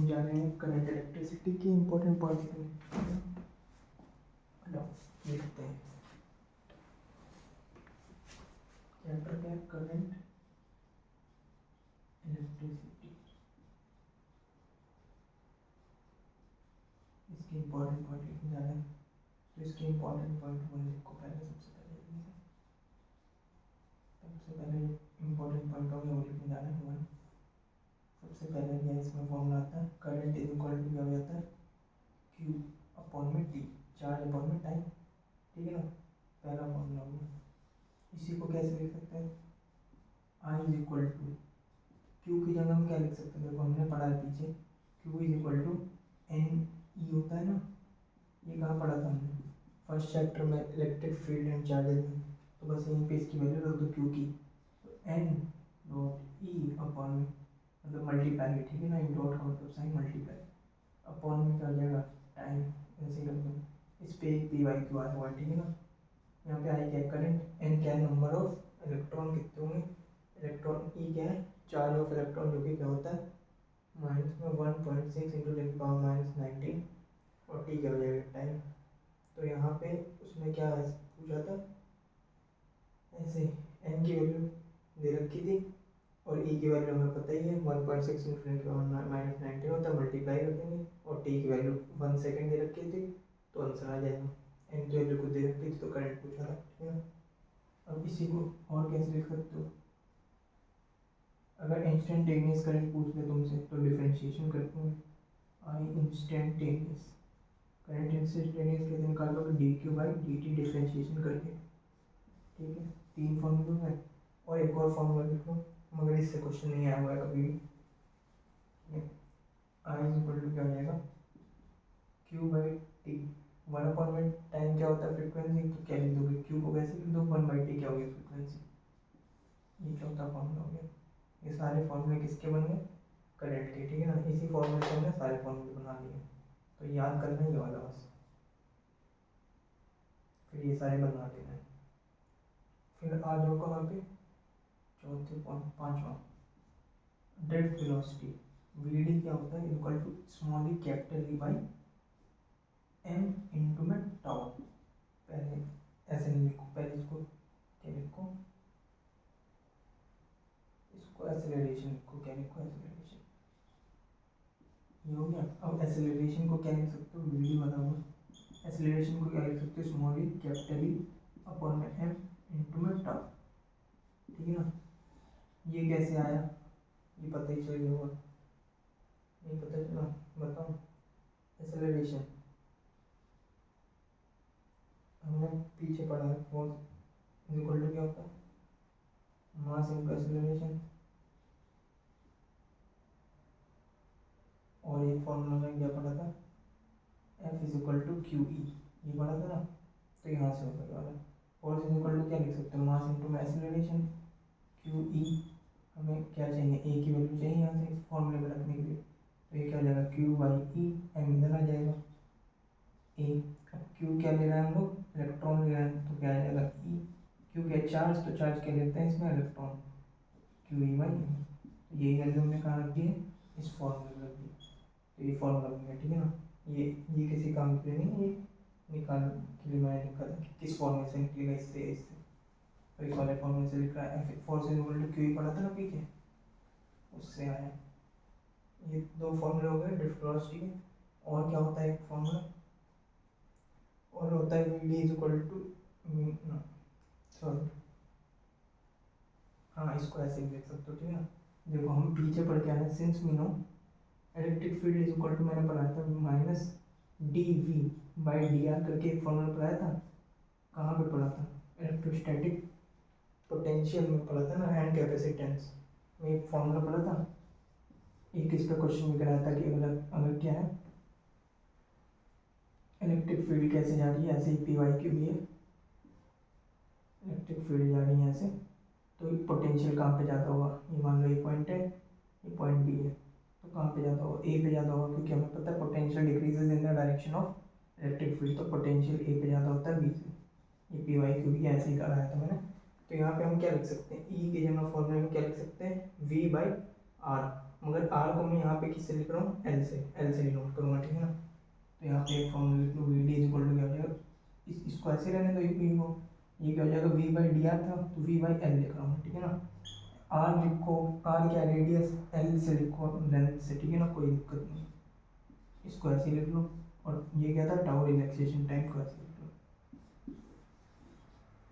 हम जा रहे हैं करंट इलेक्ट्रिसिटी की इम्पोर्टेंट पॉइंट लिखते हैं। चैप्टर क्या है? Current electricity. इसके इम्पोर्टेंट पॉइंट लिखने जा रहे हैं। तो इसके इम्पोर्टेंट पॉइंट वन लिखो पहले। सबसे पहले इम्पोर्टेंट पॉइंट हो गया वो लिखने जा रहे हैं वन। सबसे पहले क्या इसमें फॉर्मूला आता है, करंट इज इक्वल टू क्या हो जाता है, क्यू अपॉन में टी, चार्ज अपॉन में टाइम। ठीक है ना, पहला फॉर्मूला हो गया। इसी को कैसे लिख सकते हैं, आई इज इक्वल टू क्यू की जगह हम क्या लिख सकते हैं, देखो हमने पढ़ा है पीछे, Q is equal to N E होता है ना, ये कहाँ पढ़ा था हमने, फर्स्ट चैप्टर में इलेक्ट्रिक फील्ड एंड चार्जेस में। तो बस यहीं पे इसकी वैल्यू रख दो क्यू की, तो एन डॉट ई अपॉन में मतलब मल्टीप्लाई है, ठीक है ना, इन डॉट का मतलब साइन मल्टीप्लाई, अपॉन में क्या हो जाएगा टाइम, ऐसे ही रख दो। इस पे एक पी वाई क्यू आर हुआ, ठीक है ना। यहाँ पे आई क्या है करंट, एन क्या है नंबर ऑफ इलेक्ट्रॉन कितने होंगे, इलेक्ट्रॉन ई क्या है चार्ज ऑफ इलेक्ट्रॉन जो कि क्या होता है माइनस में 1.6 इंटू 10⁻19 और टी क्या हो जाएगा टाइम। तो यहाँ पे उसने क्या पूछा था, ऐसे एन की वैल्यू दे रखी थी और ई की वैल्यू हमें पता ही है 1.6 इंटू 10⁻19 होता है, मल्टीप्लाई कर देंगे, और टी की वैल्यू 1 सेकेंड दे रखी थी तो आंसर आ जाएगा। एन की वैल्यू को दे रखी थी तो करंट पूछा था, ठीक है। अब इसी को और कैसे लिख सकते हो, अगर इंस्टेंटेनियस करंट पूछ ले तुमसे तो डिफरेंशिएशन करते हैं, आई इंस्टेंटेनियस करंट इंस्टेंटेनियस कैसे निकालोगे, D Q by D T differentiation करके, ठीक है। तीन फॉर्मूलों में और एक और फॉर्मूला लिख लो, मगर इससे क्वेश्चन नहीं आया हुआ है कभी भी। आई इज इक्वल टू क्या हो जाएगा Q by T, one upon में टाइम क्या होता है फ्रीक्वेंसी, तो क्या लिख दोगे क्यू को कैसे लिख दो, वन बाई टी क्या होगी फ्रीक्वेंसी। ये चौथा फॉर्मूला हो गया। ये सारे फॉर्मूले किसके बन गए, करंट के, ठीक है ना। इसी फॉर्मूले से हमने सारे फॉर्मूले बना लिए, तो याद करना ये वाला बस, फिर ये सारे बना लेना है। फिर आ जाओ कहाँ पे, चौथे पॉइंट पांचवा, ड्रिफ्ट वेलोसिटी, वी डी क्या होता है equal to small E capital E by M into में टाउ। पहले ऐसे नहीं लिखो, पहले इसको क्या लिखो, इसको एक्सेलरेशन लिखो, क्या लिखो एक्सेलरेशन, ये हो गया। अब एक्सेलरेशन को क्या लिख सकते हो, वी डी बराबर एक्सेलरेशन को क्या लिख सकते हो, स्मॉल ई कैपिटल ई अपॉन में एम इंटू में टाउ, ठीक है ना। ये कैसे आया ये पता ही चल गया होगा, नहीं पता चला बताओ। एक्सेलरेशन हमने पीछे पढ़ा है, फोर्स इक्वल टू क्या होता है, मास इनटू एक्सेलरेशन, और एक फॉर्मूला में क्या पढ़ा था, F is equal to Q E, ये पढ़ा था ना। तो यहाँ से होगा ये वाला, फोर्स इज इक्वल टू क्या लिख सकते हो, mass into acceleration, Q E हमें क्या चाहिए, ए की वैल्यू चाहिए यहाँ से इस फॉर्मूले में रखने के लिए, तो ये क्या हो जाएगा क्यू बाई ई, एम इधर आ जाएगा ए। अब क्यू क्या ले रहे हैं हम लोग, इलेक्ट्रॉन ले रहे हैं, तो क्या आ जाएगा ई, क्यू क्या चार्ज, तो चार्ज क्या लेते हैं इसमें electron, Q E by M. तो यही वैल्यू हमने कहाँ रख दी है, इस फॉर्मूले में रख दी, तो ये फॉर्मूला बन गया, ठीक है ना। ये किसी काम के लिए नहीं, ये निकाल के लिए मैंने लिखा था कि किस फॉर्मूले से निकलेगा, इससे इससे, तो इस वाले फॉर्मूले से लिख रहा है, F force is equal to Q E पढ़ा था ना पीछे, उससे आया। ये दो फॉर्मूले हो गए ड्रिफ्ट वेलोसिटी के। और क्या होता है एक फॉर्मूला, और होता है V D is equal to, sorry हाँ इसको ऐसे भी लिख सकते हो, ठीक है ना। देखो हम पीछे पढ़ के आए हैं, since we know electric field is equal to, मैंने पढ़ाया था minus D V by D R करके एक फॉर्मूला पढ़ाया था, कहाँ पे पढ़ा था, इलेक्ट्रोस्टैटिक पोटेंशियल में पढ़ा था ना, एंड कैपेसिटेंस में एक फॉर्मूला पढ़ा था। एक इस पर क्वेश्चन भी कराया था कि अगर अगर क्या है इलेक्ट्रिक फील्ड कैसे जा रही है, ऐसे ही पी वाई क्यू भी है, इलेक्ट्रिक फील्ड जा रही है ऐसे, तो पोटेंशियल कहाँ पे ज़्यादा होगा, ये मान लो ये पॉइंट है, ये पॉइंट बी है, तो कहाँ पे ज़्यादा होगा, ए पे ज़्यादा होगा, क्योंकि हमें पता है potential decreases in the direction of electric field, तो पोटेंशियल ए पे ज़्यादा होता है बी से। ये पी वाई क्यू भी ऐसे ही कराया था मैंने। तो यहाँ पे हम क्या लिख सकते हैं, ई के जगह फॉर्मूले में क्या लिख सकते हैं, वी बाई आर, मगर आर को मैं यहाँ पे किससे लिख रहा हूँ, एल से डिनोट करूँगा, ठीक है ना। तो यहाँ पे एक फॉर्मूला लिख लो, V D is equal to क्या हो जाएगा, इसको ऐसे रहने दो, ये क्या हो जाएगा, वी बाई डी आर था तो वी बाई एल लिख रहा हूँ, ठीक है ना। आर लिखो, आर क्या रेडियस, एल से लिखो लेंथ से, ठीक है ना, कोई दिक्कत नहीं, इसको ऐसे लिख लो। और ये क्या था, टाउ रिलैक्सेशन टाइम को ऐसे लिख लो।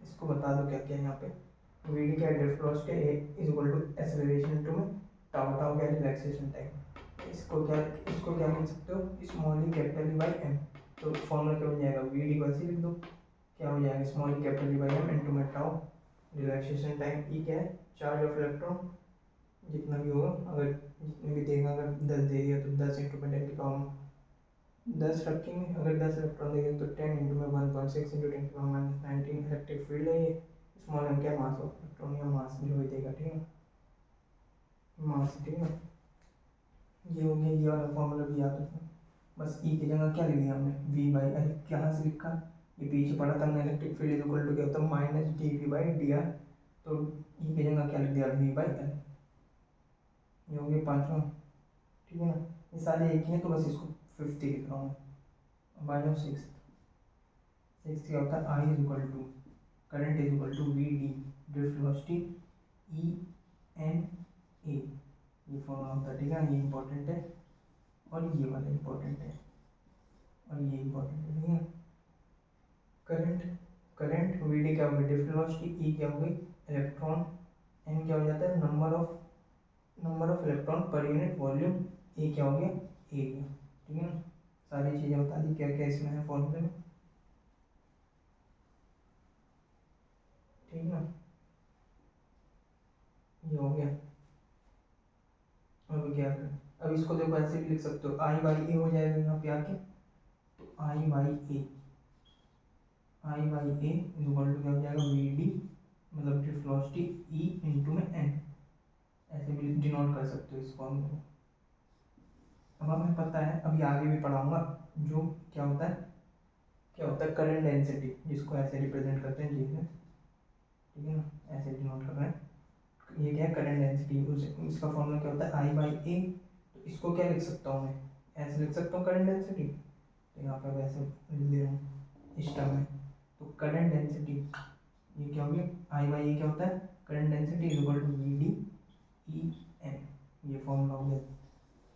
इसको बता दो क्या क्या है यहाँ पे, वी डी क्या drift velocity is equal to acceleration into में टाउ, टाउ क्या रिलैक्सेशन टाइम। इसको क्या लिख सकते हो, small E capital E by M. तो फॉर्मूला क्या हो जाएगा, वी डी को ऐसे लिख दो, क्या हो जाएगा, small E capital E by M into में टाउ रिलैक्सेशन टाइम। ई क्या है, चार्ज ऑफ इलेक्ट्रॉन जितना भी होगा, अगर जितने भी देगा, अगर 10 दे दिया तो 10 इंटू में 10 की पावर 10 रखेंगे, अगर 10 इलेक्ट्रॉन देंगे तो 10 इंटू में 1.6 इंटू 10 की पावर -19 इलेक्ट्रिक फील्ड है ये। स्मॉल एम क्या, मास ऑफ इलेक्ट्रॉन या मास जो भी देगा, ठीक है, मास, ठीक है। ये हो गया, ये वाला फॉर्मूला भी याद रखना। बस ई की जगह क्या लिख दिया हमने, वी बाई एल, कहाँ से लिखा, ये पीछे पढ़ा था हमने, electric field is equal to क्या होता है, minus D V by D R. तो ई की जगह क्या लिख दिया, वी बाई एल। ये हो गया पाँचवा, ठीक है ना। ये सारे एक ही हैं तो बस इसको 50 लिख रहा हूँ। अब आ जाओ सिक्स क्या होता है, I is equal to current is equal to V D drift velocity E N A, ये फॉर्मूला होता है, ठीक है, ये इंपॉर्टेंट है और ये वाला इंपॉर्टेंट है और ये इंपॉर्टेंट है, ठीक है। करंट वी डी क्या होगी, ड्रिफ्ट वेलोसिटी, ई क्या होगी इलेक्ट्रॉन, एन क्या हो जाता है number of electron per unit volume, A क्या हो गया एरिया, ठीक है ना। सारी चीज़ें बता दी क्या क्या इसमें है फॉर्मूले में, ठीक है ना। ये हो गया। अब क्या करें, अब इसको देखो ऐसे भी लिख सकते हो, आई बाई ए हो जाएगा यहाँ पे आके, तो I by A is equal to क्या हो जाएगा, वी डी मतलब ड्रिफ्ट वेलोसिटी ई इंटू में एन, ऐसे भी डिनोट कर सकते हो इस फॉर्मूले को। अब हमें पता है, अभी आगे भी पढ़ाऊंगा, जो क्या होता है करंट डेंसिटी, जिसको ऐसे रिप्रेजेंट करते हैं जी में, ठीक है ना, ऐसे डिनोट कर रहे हैं। ये क्या है करंट डेंसिटी, उसका फॉर्मूला क्या होता है, आई बाई ए। तो इसको क्या लिख सकता हूँ मैं, ऐसे लिख सकता हूँ करंट डेंसिटी, तो यहाँ पर वैसे लिख दे रहा हूँ इस टर्म में। तो करंट डेंसिटी ये क्या हो गया, आई बाई ए क्या होता है, current density is equal to V D E N, ये फॉर्मूला हो गया।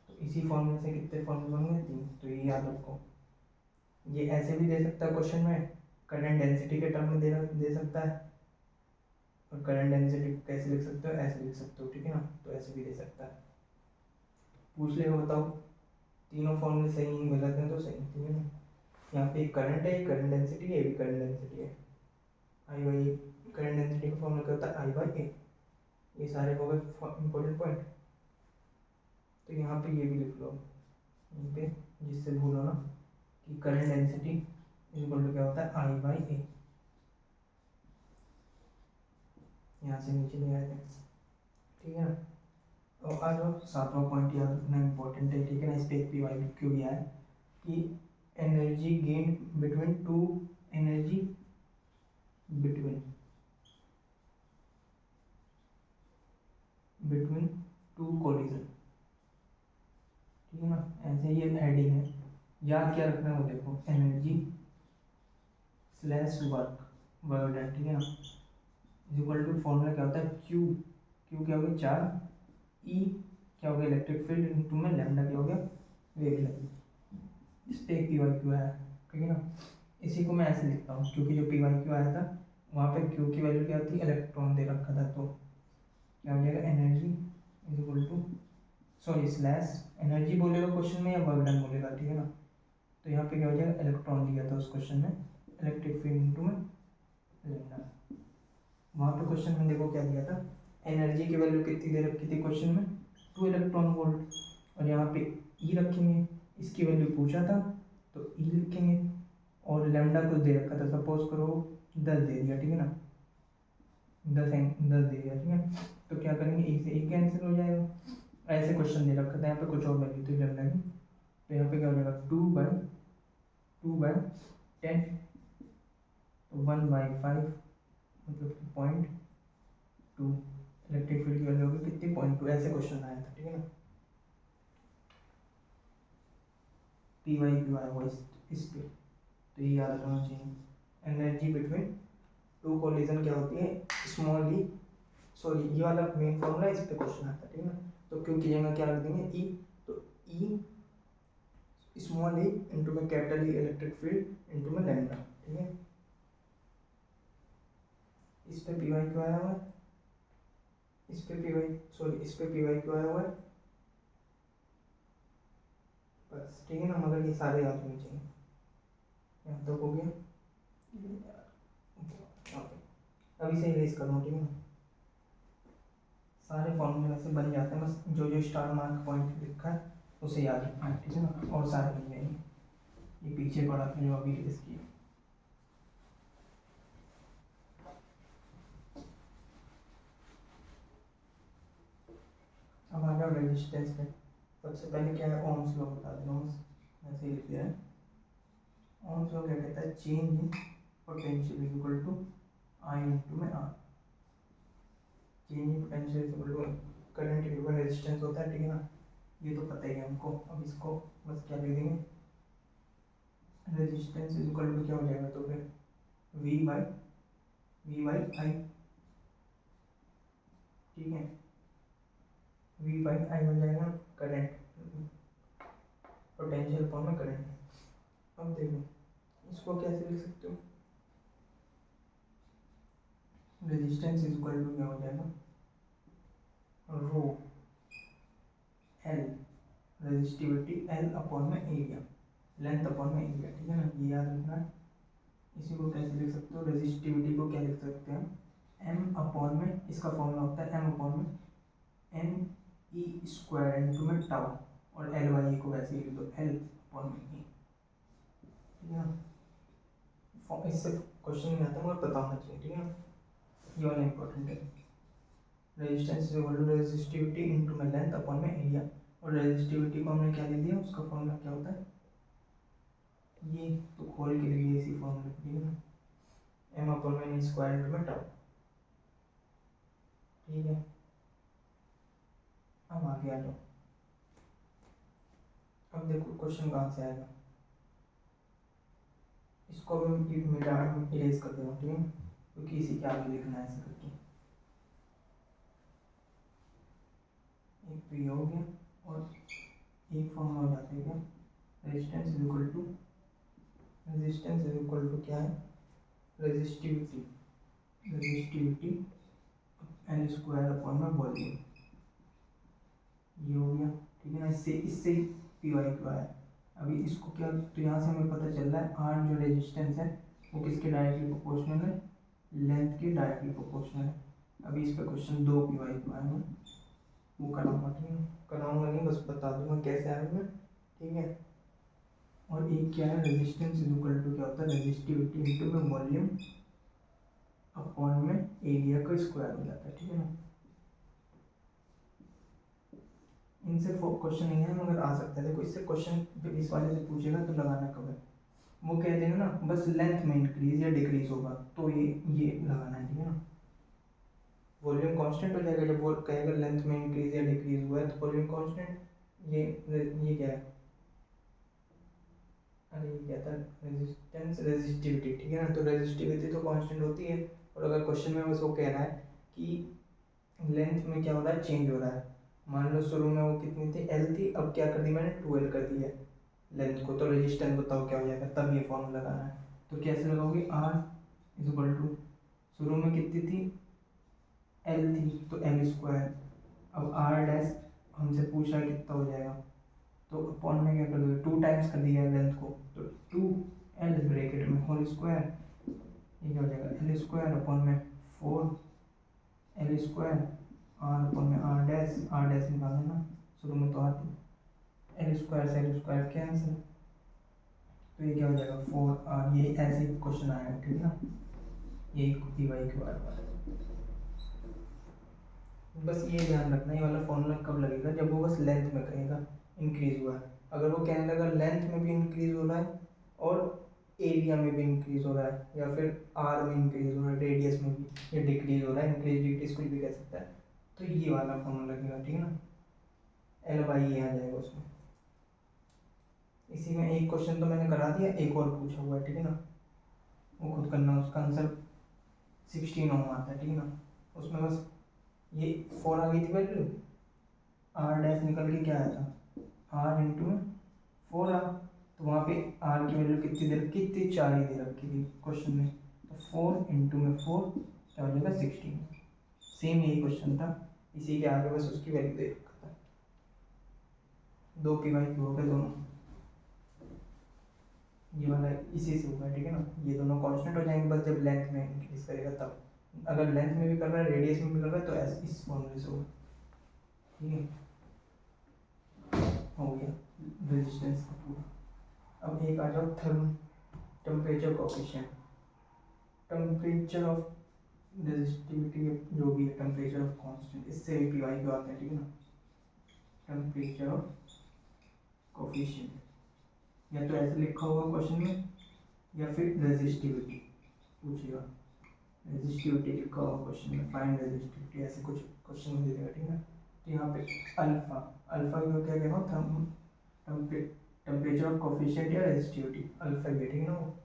तो इसी फॉर्मूले से कितने फॉर्मूले बन गए, 3। तो ये याद रखो। ये ऐसे भी दे सकता है क्वेश्चन में, करंट डेंसिटी के टर्म में दे सकता है, और करंट डेंसिटी कैसे लिख सकते हो, ऐसे लिख सकते हो, ठीक है ना। तो ऐसे भी दे सकता है, पूछ लेगा, बताओ तीनों फॉर्मूले सही हैं, गलत हैं तो सही, ठीक है ना। यहाँ पे करंट है, करंट डेंसिटी है, ये भी करंट डेंसिटी है, आई बाई ए। करंट डेंसिटी का फॉर्मूला क्या होता है, आई बाई ए। ये सारे हो गए इंपॉर्टेंट पॉइंट। तो यहाँ पे ये भी लिख लो यहाँ पे, जिससे भूलो ना कि current density is equal to क्या होता है, आई बाई ए। यहाँ से नीचे नहीं आए थे, ठीक है ना। और आज और 7वां पॉइंट याद रखना इंपॉर्टेंट है, ठीक है ना। इस पे पी वाई क्यों भी आया कि energy gain between two energy between two collision, ठीक है ना। ऐसे ये हेडिंग है, याद क्या रखना है वो देखो, एनर्जी स्लैश वर्क डन, ठीक है ना, इज इक्वल टू फॉर्मूला क्या होता है, क्यू क्या हो गया 4, ई क्या हो गया इलेक्ट्रिक फील्ड इनटू में लैम्डा क्या हो गया वेवलेंथ। इस पे पी वाई क्यू आया, ठीक है ना। इसी को मैं ऐसे लिखता हूँ, क्योंकि जो पी वाई क्यू आया था वहाँ पे क्यू की वैल्यू क्या थी, इलेक्ट्रॉन दे रखा था, तो क्या हो जाएगा energy is equal to sorry slash energy बोलेगा क्वेश्चन में या वर्क डन बोलेगा, ठीक है ना। तो यहाँ पे क्या हो जाएगा, इलेक्ट्रॉन दिया था उस क्वेश्चन में, इलेक्ट्रिक फील्ड इनटू में लैम्डा। वहाँ पे क्वेश्चन में देखो क्या दिया था, एनर्जी की वैल्यू कितनी दे रखी थी क्वेश्चन में, 2 इलेक्ट्रॉन वोल्ट, और यहाँ पे ई रखेंगे, इसकी वैल्यू पूछा था तो ई लिखेंगे, और लैम्डा कुछ दे रखा था, सपोज करो 10 दे दिया, ठीक है ना, 10 दे दिया, ठीक है। तो क्या करेंगे, एक से एक कैंसिल हो जाएगा, ऐसे क्वेश्चन दे रखा था, यहाँ पे कुछ और वैल्यू थी लैम्डा की, तो यहाँ पे क्या हो जाएगा 2/10, तो 1/5 मतलब 0.2 इलेक्ट्रिक फील्ड की वैल्यू होगी कितनी, 0.2, ऐसे क्वेश्चन आया था, ठीक है ना। पी वाई क्यू आया हुआ इस पे, तो ये याद रखना चाहिए। एनर्जी बिटवीन टू कोलिजन क्या होती है, स्मॉल ई, सॉरी ये वाला मेन फॉर्मूला इस पे क्वेश्चन आता है, ठीक है ना। तो क्यों की जगह क्या रख देंगे ई, तो ई स्मॉल ई इंटू में capital E electric field into में लैम्डा, ठीक है। इस पे पी वाई क्यू आया हुआ है, इस पे पी वाई, सॉरी इस पे पी वाई क्यू आया हुआ है, बस ठीक है ना। मगर ये सारे याद होने चाहिए। यहाँ तक हो गया, अभी से इरेज कर लो, ठीक है ना। सारे फॉर्मूले वैसे बन जाते हैं, बस जो जो स्टार मार्क पॉइंट लिखा है उसे याद रखना है, ठीक है ना, और सारे बन जाएंगे। ये पीछे पड़ा था जो अभी इरेज किया। अब आ जाओ रेजिस्टेंस पे। सबसे पहले क्या है, ओम्स लॉ बता देना, ओम्स ऐसे ही लिख दिया है। ओम्स लॉ क्या कहता है, change in potential is equal to I into में R. Change in potential is equal to current equal resistance होता है, ठीक है ना। ये तो पता ही है हमको। अब इसको बस क्या लिख देंगे, रेजिस्टेंस इज इक्वल टू क्या हो जाएगा, तो फिर वी बाई आई, ठीक है। वी बाई आई हो जाएगा करंट, पोटेंशियल फॉर्म में करंट। अब देखो इसको कैसे लिख सकते हो, रेजिस्टेंस इज इक्वल टू क्या हो जाएगा, rho L, resistivity L upon में एरिया, लेंथ अपॉन में एरिया, ठीक है ना, ये याद रखना है। इसी को कैसे लिख सकते हो, रेजिस्टिविटी को क्या लिख सकते हैं, एम अपॉन में, इसका फॉर्मूला होता है एम अपॉन में एन ई स्क्वायर इंटू में टाउ, और एल वाई को वैसे ही लिख दो एल अपॉन में ई, ठीक है ना। इससे क्वेश्चन नहीं आता मगर पता होना चाहिए, ठीक है ना, ये वाला इंपॉर्टेंट है। Resistance is equal to resistivity into में लेंथ अपॉन में एरिया, और रेजिस्टिविटी को हमने क्या ले लिया, उसका फॉर्मूला क्या होता है, ये तो खोल के लिए इसी फॉर्मूला, ठीक है ना, एम अपॉन में एन स्क्वायर इनटू में टाउ, ठीक है। अब आगे आ जाओ। अब देखो क्वेश्चन कहाँ से आएगा, इसको भी मिटा इरेज कर देना, ठीक है, क्योंकि इसी के आगे लिखना है ऐसे करके। एक तो ये हो गया, और एक फॉर्म हो जाता है क्या, resistance is equal to, resistance is equal to क्या है, रेजिस्टिविटी एल स्क्वायर अपॉन में वॉल्यूम, ये हो गया, ठीक है ना। इससे इससे पी वाई क्यू आया। अभी इसको क्या, तो यहाँ से हमें पता चल रहा है आर जो रेजिस्टेंस है वो किसके डायरेक्टली प्रोपोर्शनल है, लेंथ के डायरेक्टली प्रोपोर्शनल है। अभी इस पर क्वेश्चन 2 पी वाई क्यू आएगा, वो कराऊंगा, ठीक है, कराऊंगा नहीं बस बता दूंगा कैसे आएगा, ठीक है। और एक क्या है, रेजिस्टेंस इज इक्वल टू क्या होता है, रेजिस्टिविटी इंटू में वॉल्यूम अपॉन में एरिया का स्क्वायर हो जाता है, ठीक है ना। इनसे क्वेश्चन नहीं है मगर आ सकता है, देखो इससे क्वेश्चन इस वाले से पूछेगा तो लगाना कब है, वो कह देगा ना बस लेंथ में इंक्रीज या डिक्रीज होगा तो ये लगाना है, ठीक है ना। वॉल्यूम कांस्टेंट हो जाएगा, जब वो कहेगा लेंथ में इंक्रीज या डिक्रीज हुआ है तो वॉल्यूम कांस्टेंट, ये क्या है, अरे ये क्या था, रेजिस्टेंस रेजिस्टिविटी, ठीक है ना। तो रेजिस्टिविटी तो कांस्टेंट होती है, और अगर क्वेश्चन में बस वो कह रहा है कि लेंथ में क्या हो रहा है, चेंज हो रहा है। मान लो शुरू में वो कितनी थी, एल थी, अब क्या कर दी मैंने, 2L कर दी है लेंथ को, तो रेजिस्टेंस बताओ क्या हो जाएगा, तब ये फॉर्मूला लगाना है। तो कैसे लगाओगे, आर इज इक्वल टू, शुरू में कितनी थी, एल थी, तो एल स्क्वायर, अब आर डैश हमसे पूछ रहा है कितना हो जाएगा, तो अपॉन में क्या कर दोगे, 2 टाइम्स कर दिया लेंथ को, तो 2L ब्रैकेट में होल स्क्वायर, ये क्या हो जाएगा, एल स्क्वायर अपॉन में 4L स्क्वायर, आर अपॉन में आर डैश निकालना ना, शुरू में तो आती, एल स्क्वायर से एल स्क्वायर कैंसिल, तो ये क्या हो जाएगा 4R, ये ऐसे ही क्वेश्चन आएगा, ठीक है ना। यही पी वाई क्यू आर, बस ये ध्यान रखना ये वाला फॉर्मूला कब लगेगा, जब वो बस लेंथ में कहेगा इंक्रीज हुआ है। अगर वो कहने लगा लेंथ में भी इंक्रीज हो रहा है और एरिया में भी इंक्रीज हो रहा है, या फिर आर में इंक्रीज हो रहा है, रेडियस में भी, या डिक्रीज हो रहा है, इंक्रीज डिक्रीज कुछ भी कह सकता है, तो ये वाला फॉर्मूला लगेगा, ठीक है ना, एल बाई ये आ जाएगा उसमें। इसी में एक क्वेश्चन तो मैंने करा दिया, एक और पूछा हुआ है, ठीक है ना, वो खुद करना, उसका आंसर 16 ओम आता है, ठीक है ना। उसमें बस ये 4 आ गई थी वैल्यू, आर डैश निकल के क्या आया था, आर इंटू में 4 आ, तो वहाँ पे आर की वैल्यू कितनी दे रखी थी, 4 ही दे रखी थी क्वेश्चन में, तो 4 इंटू में 4 क्या हो जाएगा 16। सेम यही क्वेश्चन था, इसी के आगे बस उसकी वैल्यू दे रखा था। 2 पी वाई क्यू हो गए दोनों, ये वाला इसी से होगा, ठीक है ना। ये दोनों कांस्टेंट हो जाएंगे बस जब लेंथ में इंक्रीज करेगा तब, अगर लेंथ में भी कर रहा है रेडियस में भी कर रहा है तो ऐसे इस फॉर्मूले से होगा, ठीक है। हो गया रेजिस्टेंस का पूरा। अब एक आ जाओ temperature coefficient, temperature of resistivity जो भी है, टेम्परेचर ऑफ कांस्टेंट, इससे भी पीवाई क्यू आता है, ठीक है ना। टेम्परेचर ऑफ कोएफिशिएंट या तो ऐसे लिखा होगा क्वेश्चन में, या फिर रेजिस्टिविटी पूछेगा, रेजिस्टिविटी लिखा होगा क्वेश्चन में, फाइंड रेजिस्टिविटी ऐसे कुछ क्वेश्चन दे देगा, ठीक है। तो यहाँ पे अल्फा, अल्फा को क्या कहना, टेम्परेचर ऑफ कोएफिशिएंट या रेजिस्टिविटी, अल्फा ये, ठीक है ना। वो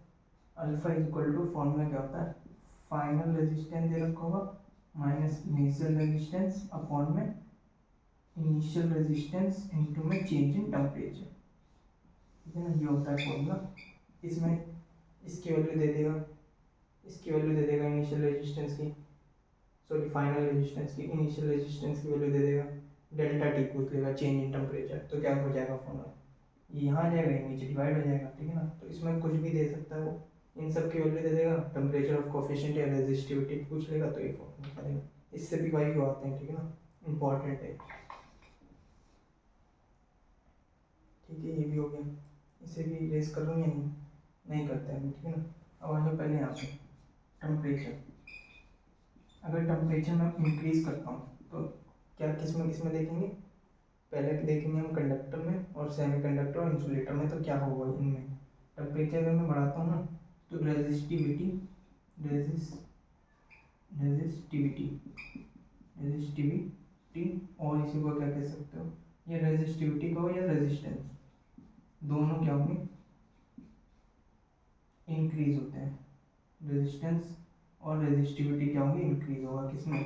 alpha is equal to formula क्या होता है, फाइनल रेजिस्टेंस दे रखा होगा माइनस इनिशियल रेजिस्टेंस अपॉन में इनिशियल रेजिस्टेंस इनटू में चेंज इन टेम्परेचर, ठीक है ना। ये होता है फॉर्मूला। इसमें इसकी वैल्यू दे देगा, इसकी वैल्यू दे देगा इनिशियल रेजिस्टेंस की, सॉरी फाइनल रेजिस्टेंस की, इनिशियल रेजिस्टेंस की वैल्यू दे देगा, डेल्टा टी पूछ लेगा चेंज इन टेम्परेचर, तो क्या हो जाएगा फॉर्मूला, ये यहाँ आ जाएगा, ये नीचे डिवाइड हो जाएगा, ठीक है ना। तो इसमें कुछ भी दे सकता है वो, इन सब की वैल्यू दे देगा, टेम्परेचर ऑफ कोएफिशिएंट या रेजिस्टिविटी पूछ लेगा तो ये फॉर्मूला करेगा। इससे भी वाई क्यों आते हैं, ठीक है ना, इंपॉर्टेंट है, ठीक है। ये भी हो गया, इसे भी इरेज कर लूँ या नहीं, नहीं करते हैं, ठीक है ना। अब आ जाओ पहले यहाँ पे टेम्परेचर, अगर टेम्परेचर मैं इंक्रीज करता हूँ तो क्या किसमें किसमें देखेंगे, पहले देखेंगे हम कंडक्टर में और सेमीकंडक्टर और इंसुलेटर में, तो क्या होगा इनमें, टेम्परेचर अगर मैं बढ़ाता हूँ ना तो रेजिस्टिविटी रेजिस्टिविटी रेजिस्टिविटी और इसी को क्या कह सकते हो, ये रेजिस्टिविटी कहो या रेजिस्टेंस, दोनों क्या होंगे इंक्रीज होते हैं, रेजिस्टेंस और रेजिस्टिविटी क्या होगी इंक्रीज होगा, किसमें,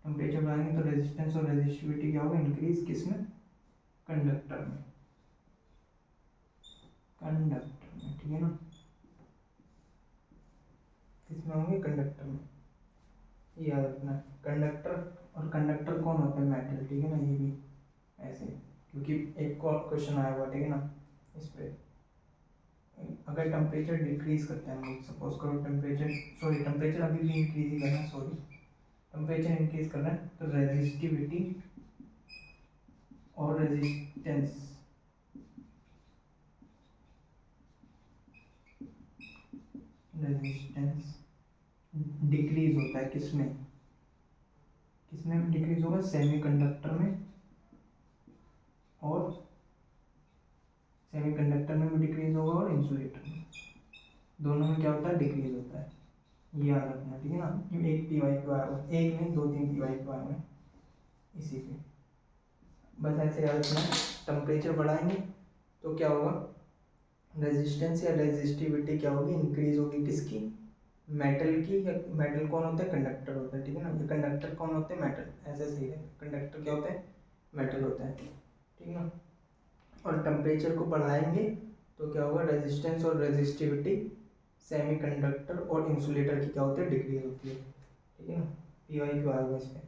टेम्परेचर बढ़ाएंगे तो रेजिस्टेंस और रेजिस्टिविटी क्या होगा इंक्रीज, किसमें, कंडक्टर में, कंडक्टर में, ठीक है ना, किसमें होंगे कंडक्टर में, ये याद रखना है कंडक्टर, और कंडक्टर कौन होता है मेटल, ठीक है ना। ये भी ऐसे, क्योंकि एक और क्वेश्चन आया हुआ, ठीक है ना, इस पे अगर टेम्परेचर डिक्रीज करते हैं हम, सपोज करो टेम्परेचर, सॉरी टेम्परेचर अभी भी इंक्रीज ही करना है, सॉरी टेम्परेचर इंक्रीज कर रहे हैं तो रेजिस्टिविटी और रेजिस्टेंस डिक्रीज होता है, किसमें किसमें डिक्रीज होगा, सेमीकंडक्टर में, और सेमीकंडक्टर में भी डिक्रीज होगा और इंसुलेटर में, दोनों में क्या होता है डिक्रीज होता है, ये याद रखना, ठीक है ना। एक पी वाई क्यू आया हुआ, एक नहीं 2-3 पी वाई क्यू आए हुए इसी पे, बस ऐसे याद रखना। टेम्परेचर बढ़ाएंगे तो क्या होगा, रेजिस्टेंस या रेजिस्टिविटी क्या होगी इंक्रीज होगी, किसकी, मेटल की, या मेटल कौन होता है कंडक्टर होता है, ठीक है ना। ये कंडक्टर कौन होते हैं मेटल, ऐसे सही है, कंडक्टर क्या होते हैं मेटल होता है, ठीक है ना। और टेम्परेचर को बढ़ाएंगे तो क्या होगा, रेजिस्टेंस और रेजिस्टिविटी सेमीकंडक्टर और इंसुलेटर की क्या होती है डिक्रीज होती है, ठीक है ना। पी वाई क्यू आएगा इस पर।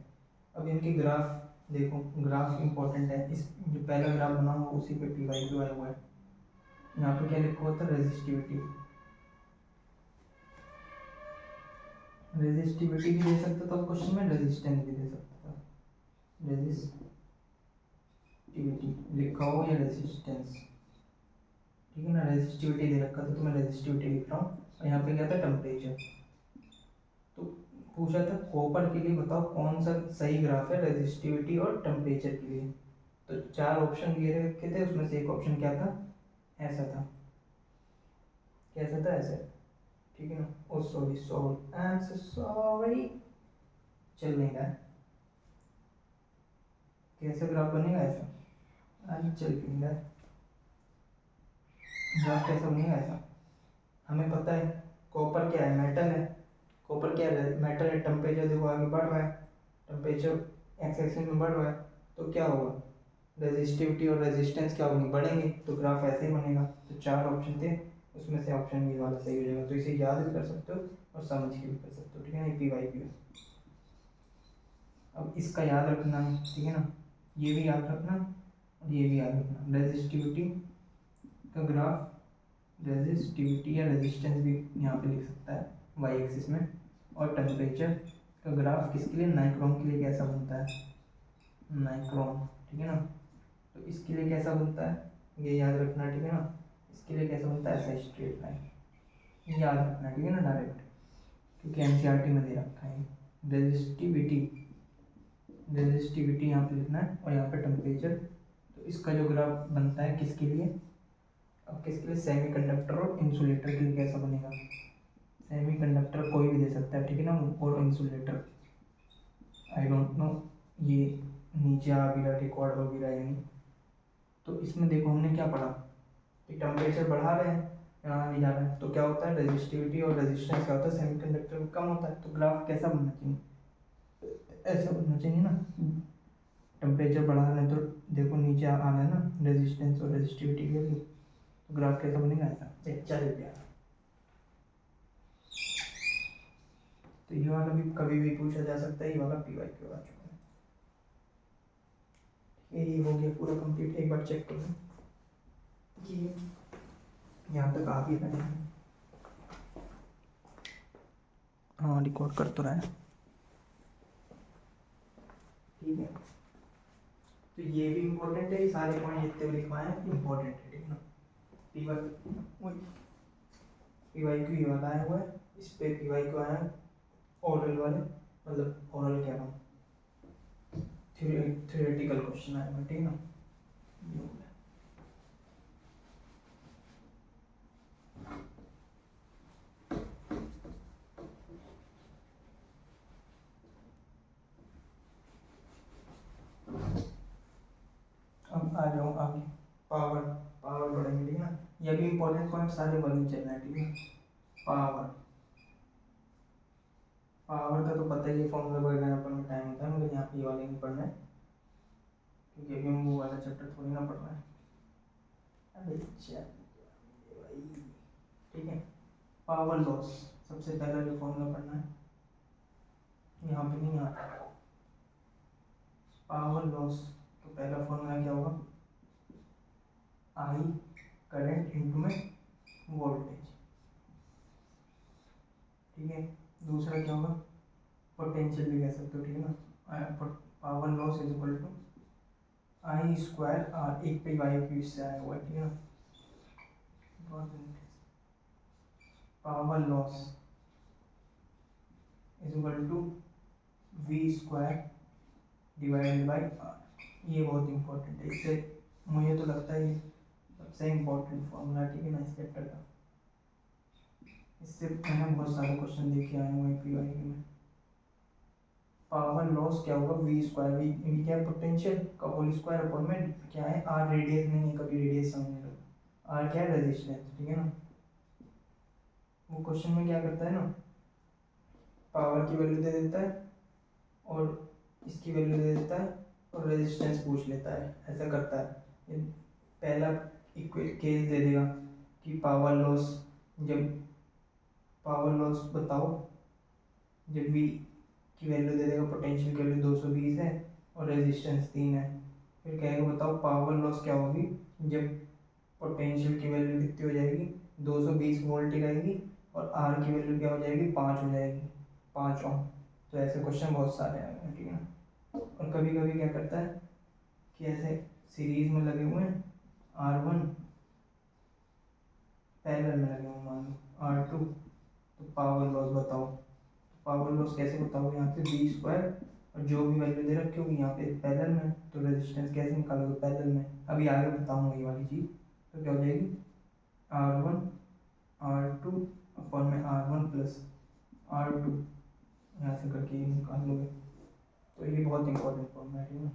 अब इनकी ग्राफ देखो, ग्राफ इंपॉर्टेंट है, इस जो पहला ग्राफ बना हुआ उसी पे पी वाई क्यू आया हुआ है। यहाँ पे क्या लिखा होता है रेजिस्टिविटी, रेजिस्टिविटी भी दे सकता था क्वेश्चन में, रेजिस्टेंस भी दे सकता था, रेजिस्टिविटी लिखा हो या रेजिस्टेंस, ठीक है ना। रेजिस्टिविटी दे रखा था तो मैं रेजिस्टिविटी लिख रहा हूँ, और यहाँ पे क्या था टेम्परेचर, तो पूछा था कॉपर के लिए बताओ कौन सा सही ग्राफ है रेजिस्टिविटी और टेम्परेचर के लिए, तो 4 ऑप्शन दिए रखे थे, उसमें से एक ऑप्शन क्या था, ऐसा था, कैसा था ऐसा, ठीक है ना। Oh sorry sorry I am so sorry, चल नहीं रहा है, कैसे ग्राफ बनेगा ऐसा, आज चल नहीं रहा है, ग्राफ कैसा बनेगा ऐसा। हमें पता है कॉपर क्या है, मेटल है। कॉपर क्या है, मेटल है। टेम्परेचर देखो आगे बढ़ रहा है, टेम्परेचर एक्स एक्सिस में बढ़ रहा है, तो क्या होगा, रेजिस्टिविटी और रेजिस्टेंस क्या होंगे, बढ़ेंगे। तो ग्राफ ऐसे ही बनेगा। तो 4 ऑप्शन थे, उसमें से ऑप्शन बी वाला सही हो जाएगा। तो इसे याद भी कर सकते हो और समझ के भी कर सकते हो, ठीक है ना, पी वाई क्यू। अब इसका याद रखना है, ठीक है ना, ये भी याद रखना और ये भी याद रखना। रेजिस्टिविटी का ग्राफ, रेजिस्टिविटी या रेजिस्टेंस भी यहाँ पे लिख सकता है वाई एक्सिस में। और टेम्परेचर का ग्राफ किसके लिए, नाइक्रोन के लिए कैसा बनता है, नाइक्रोन, ठीक है ना। तो इसके लिए कैसा बनता है, ये याद रखना, ठीक है ना। इसके लिए कैसा बनता है, ऐसा स्ट्रेट लाइन, याद रखना, ठीक है ना, डायरेक्ट, क्योंकि एनसीईआरटी में दे रखा है। रेजिस्टिविटी, रेजिस्टिविटी यहाँ पे लिखना है और यहाँ पे टेम्परेचर। तो इसका जो ग्राफ बनता है किसके लिए, अब किसके लिए, सेमीकंडक्टर और इंसुलेटर के लिए कैसा बनेगा। सेमीकंडक्टर कोई भी दे सकता है, ठीक है ना, और इंसुलेटर आई डोंट नो ये नीचे आ भी रहा, रिकॉर्ड हो भी रहा है नहीं। तो इसमें देखो हमने क्या पढ़ा कि टेम्परेचर बढ़ा रहे हैं, यहाँ नहीं जा रहा है, तो क्या होता है, रेजिस्टिविटी और रेजिस्टेंस क्या होता है, सेमीकंडक्टर में कम होता है। तो ग्राफ कैसा बनना चाहिए, ऐसा बनना चाहिए ना। टेम्परेचर बढ़ा रहे हैं तो देखो नीचे आ रहा है ना रेजिस्टेंस और रेजिस्टिविटी की वैल्यू, तो ग्राफ कैसा बनेगा, ऐसा। चल गया। तो ये वाला भी कभी भी पूछा जा सकता है, ये वाला पी वाई क्यू आ चुका है। ये हो गया पूरा कंप्लीट। एक बार चेक कर लो कि यहाँ तक आ भी रहे हैं। हाँ रिकॉर्ड कर तो रहा है, ठीक है। तो ये भी इम्पोर्टेंट है, ये सारे पॉइंट जितने भी लिखवाए हैं इम्पोर्टेंट है, ठीक है ना। पी वाई क्यू ये वाला आया हुआ है, इस पे पी वाई क्यू आया है ओरल वाले, मतलब ओरल क्या नाम, थ्योरेटिकल क्वेश्चन आया हुआ, ठीक है ना। ये हो गया। अब आ जाओ आगे, पावर, पावर पढ़ेंगे, ठीक है ना। ये भी इम्पोर्टेंट पॉइंट सारे बनी चलना है, ठीक है। पावर, पावर का तो पता ही है, फॉर्मूला वगैरह अपन में टाइम होता है, मगर यहाँ पे ये वाले नहीं पढ़ना है, क्योंकि अभी हम वो वाला चैप्टर थोड़ी ना पढ़ रहे हैं। अरे भाई, ठीक है। पावर लॉस, सबसे पहला जो फॉर्मूला पढ़ना है, यहाँ पे नहीं आता पावर लॉस। तो पहला फॉर्मूला क्या होगा, आई करंट इंटू में वोल्टेज, ठीक है। दूसरा क्या होगा, पोटेंशियल भी कह सकते हो, ठीक है ना। Power loss is equal to I square R, एक पे वाई क्यू इससे आया हुआ है, ठीक है ना। Power loss is equal to V square divided by R. ये बहुत इंपॉर्टेंट है, इससे मुझे तो लगता है ये सबसे इम्पोर्टेंट फॉर्मूला, ठीक है ना, इस चैप्टर का। इससे मैंने बहुत सारे क्वेश्चन देखे आए हुए पी वाई में। पावर लॉस क्या होगा, वी स्क्वायर, वी क्या है, पोटेंशियल का होल स्क्वायर अपॉन में क्या है, आर रेडियस नहीं है, कभी रेडियस समझ लो, आर क्या है, रेजिस्टेंस, ठीक है ना। वो क्वेश्चन में क्या करता है ना, पावर की वैल्यू दे देता है और इसकी वैल्यू दे देता है और रेजिस्टेंस पूछ लेता है, ऐसा करता है। पहला केस दे देगा कि पावर लॉस, जब पावर लॉस बताओ, जब वी की वैल्यू दे देगा, पोटेंशियल की वैल्यू 220 है और रेजिस्टेंस 3 है। फिर कहेगा बताओ पावर लॉस क्या होगी जब पोटेंशियल की वैल्यू कितनी हो जाएगी, 220 वोल्ट ही रहेगी और आर की वैल्यू क्या हो जाएगी, 5 हो जाएगी, 5 ओम। तो ऐसे क्वेश्चन बहुत सारे आए हैं, ठीक है ना। और कभी कभी क्या करता है कि ऐसे सीरीज में लगे हुए हैं, R1 पैरेलल में लगे हुए, मान लो R2, तो पावर लॉस बताओ। पावर लॉस कैसे बताओगे, यहाँ पे वी स्क्वायर और जो भी वैल्यू दे रखी होगी यहाँ पे पैरेलल में, तो रेजिस्टेंस कैसे निकालोगे, पैरेलल में। अभी आगे बताऊंगा ये वाली चीज़। तो क्या हो जाएगी, R1 R2 अपॉन में R1 प्लस R2, यहाँ से करके ये निकाल लोगे। तो ये बहुत इंपॉर्टेंट फॉर्मूला है।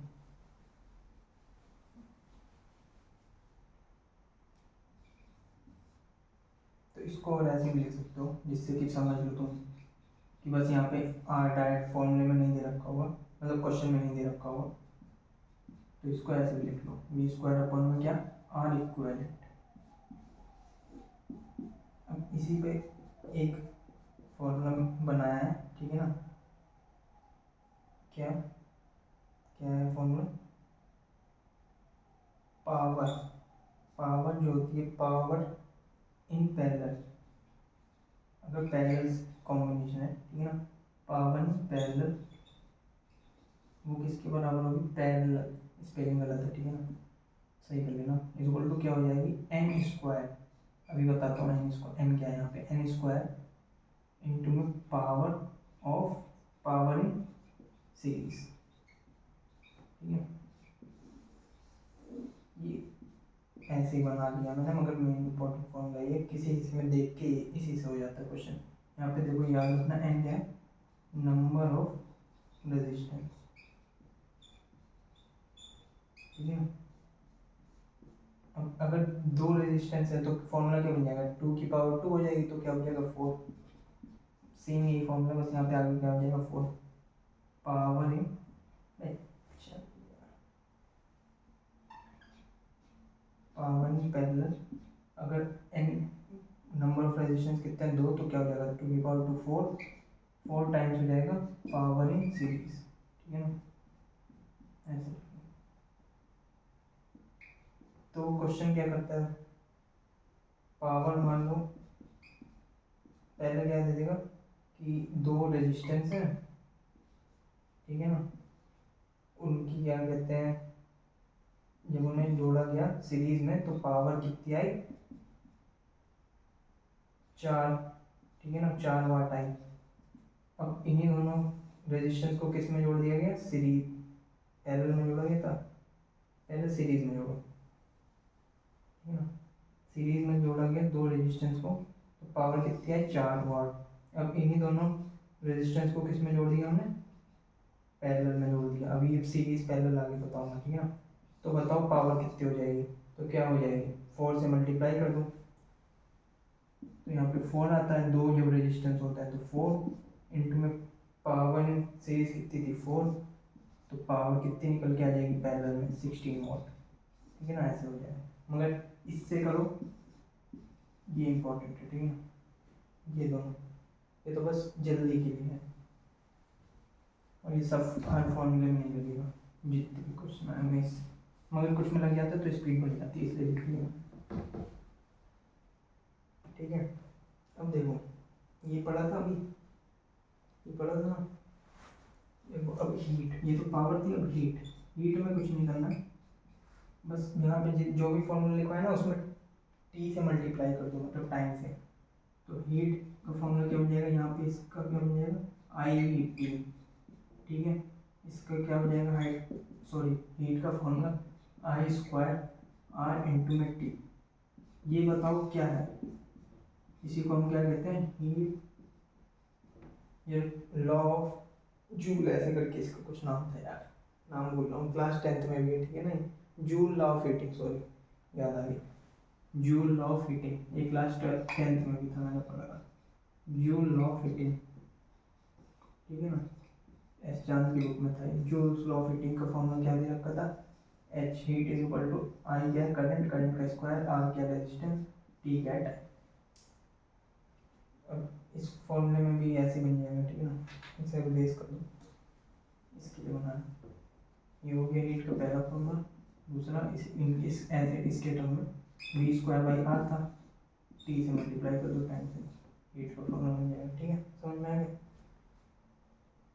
इसको और ऐसे भी लिख सकते हो जिससे कि समझ लो तुम कि बस यहाँ पे आर डायरेक्ट फॉर्मूले में नहीं दे रखा होगा, मतलब क्वेश्चन में नहीं दे रखा होगा, तो इसको ऐसे भी लिख लो वी स्क्वायर अपॉन में क्या आर इक्विवेलेंट। अब इसी पे एक फॉर्मूला बनाया है, ठीक है ना, क्या क्या है फॉर्मूला, पावर, पावर जो होती है पावर इन पैरेलल, अगर पैरेलल कॉम्बिनेशन है, ठीक है ना, पावर इन पैरेलल वो किसके बराबर होगी, पैरेलल, स्पेलिंग गलत है, ठीक है ना, सही कर लेना, इक्वल टू क्या हो जाएगी एन स्क्वायर, अभी बताता हूँ एन स्क्वायर, एन क्या है यहाँ पे, एन स्क्वायर इंटू में power of power in series, ठीक है, ये ऐसे ही बना लिया मैंने, मगर मेन इंपॉर्टेंट फॉर्मूला ये किसी इसमें देख के इसी से हो जाता है क्वेश्चन। यहाँ पे देखो याद रखना एन क्या है, नंबर ऑफ रेजिस्टेंस, ठीक है। अब अगर दो रेजिस्टेंस है तो फॉर्मूला क्या बन जाएगा, 2 की पावर 2 हो जाएगी, तो क्या हो जाएगा 4, सेम यही फॉर्मूला, बस यहाँ पे आगे क्या हो जाएगा 4 power in, power in parallel, अगर एन नंबर ऑफ रेजिस्टेंस कितने हैं, 2, तो क्या हो जाएगा 2 की पावर 2 4 टाइम्स हो जाएगा पावर इन सीरीज, ठीक है ना, ऐसे। तो क्वेश्चन क्या करता है, पावर मान लो पहले क्या दे देगा कि दो रेजिस्टेंस है, ठीक है ना, उनकी क्या कहते हैं, जब उन्हें जोड़ा गया सीरीज में तो पावर कितनी आई 4, ठीक है ना, 4 वाट आई। अब इन्हीं दोनों रेजिस्टेंस को किस में जोड़ दिया गया, सीरीज, पैरेलल में जोड़ा गया था, पहले सीरीज में जोड़ा, ठीक है ना, सीरीज में जोड़ा गया दो रेजिस्टेंस को, तो पावर कितनी आई 4 वाट। अब इन्हीं दोनों रेजिस्टेंस को किस में जोड़ दिया हमने, पैरेलल में जोड़ दिया, अभी सीरीज पैरेलल आगे बताऊंगा, ठीक है ना। तो बताओ पावर कितनी हो जाएगी, तो क्या हो जाएगी 4 से मल्टीप्लाई कर दो, तो यहाँ पे 4 आता है, दो जब रेजिस्टेंस होता है तो 4 इंटू में पावर सीरीज कितनी थी 4, तो पावर कितनी निकल के आ जाएगी पैरेलल में 16 वाट, ठीक है ना, ऐसे हो जाएगा। मगर इससे करो, ये इंपॉर्टेंट है, ठीक है ना, ये दोनों, ये तो बस जल्दी के लिए है, और ये सब हर फॉर्मूले में नहीं लगेगा, जितने भी क्वेश्चन आएंगे इससे, मगर कुछ में लग जाता है तो स्पीड बढ़ जाती है, इसलिए लिख लिया, ठीक है। अब देखो ये पढ़ा था अभी, ये पढ़ा था ना, देखो अब हीट, ये तो पावर थी, अब हीट, हीट में कुछ नहीं करना, बस यहाँ पे जो भी फॉर्मूला लिखा है ना उसमें टी से मल्टीप्लाई कर दो, मतलब टाइम से, तो हीट का फॉर्मूला क्या बन जाएगा, यहाँ पे इसका क्या बन जाएगा आई टी, ठीक है, इसका क्या हो जाएगा हाइट, सॉरी हीट का formula I square R into में टी, ये बताओ क्या है, इसी को हम क्या कहते हैं हीट, ये लॉ ऑफ जूल ऐसे करके इसका कुछ नाम था यार, नाम भूल रहा हूँ, क्लास 10th में भी है, ठीक है ना, joule law of heating, sorry याद आ गया, जूल लॉ ऑफ हीटिंग, ये क्लास 10th में भी था, मैंने पढ़ा था, जूल लॉ ऑफ हीटिंग, ठीक है ना, एस चांद की बुक में था, जूल लॉ ऑफ हीटिंग का फॉर्मूला क्या दे रखा था, H heat is equal to I क्या करंट, करंट का स्क्वायर, आर क्या रेजिस्टेंस, टी क्या टाइम। अब इस फॉर्मूले में भी ऐसे बन जाएगा, ठीक है ना, इसे रिप्लेस कर दो, इसके लिए बनाना, ये हो गया हीट का पहला फॉर्मूला, दूसरा इस ऐसे इसके टर्म में वी स्क्वायर बाई आर था, टी से मल्टीप्लाई कर दो टाइम से, हीट का फॉर्मूला बन जाएगा, ठीक है, समझ में आ गया,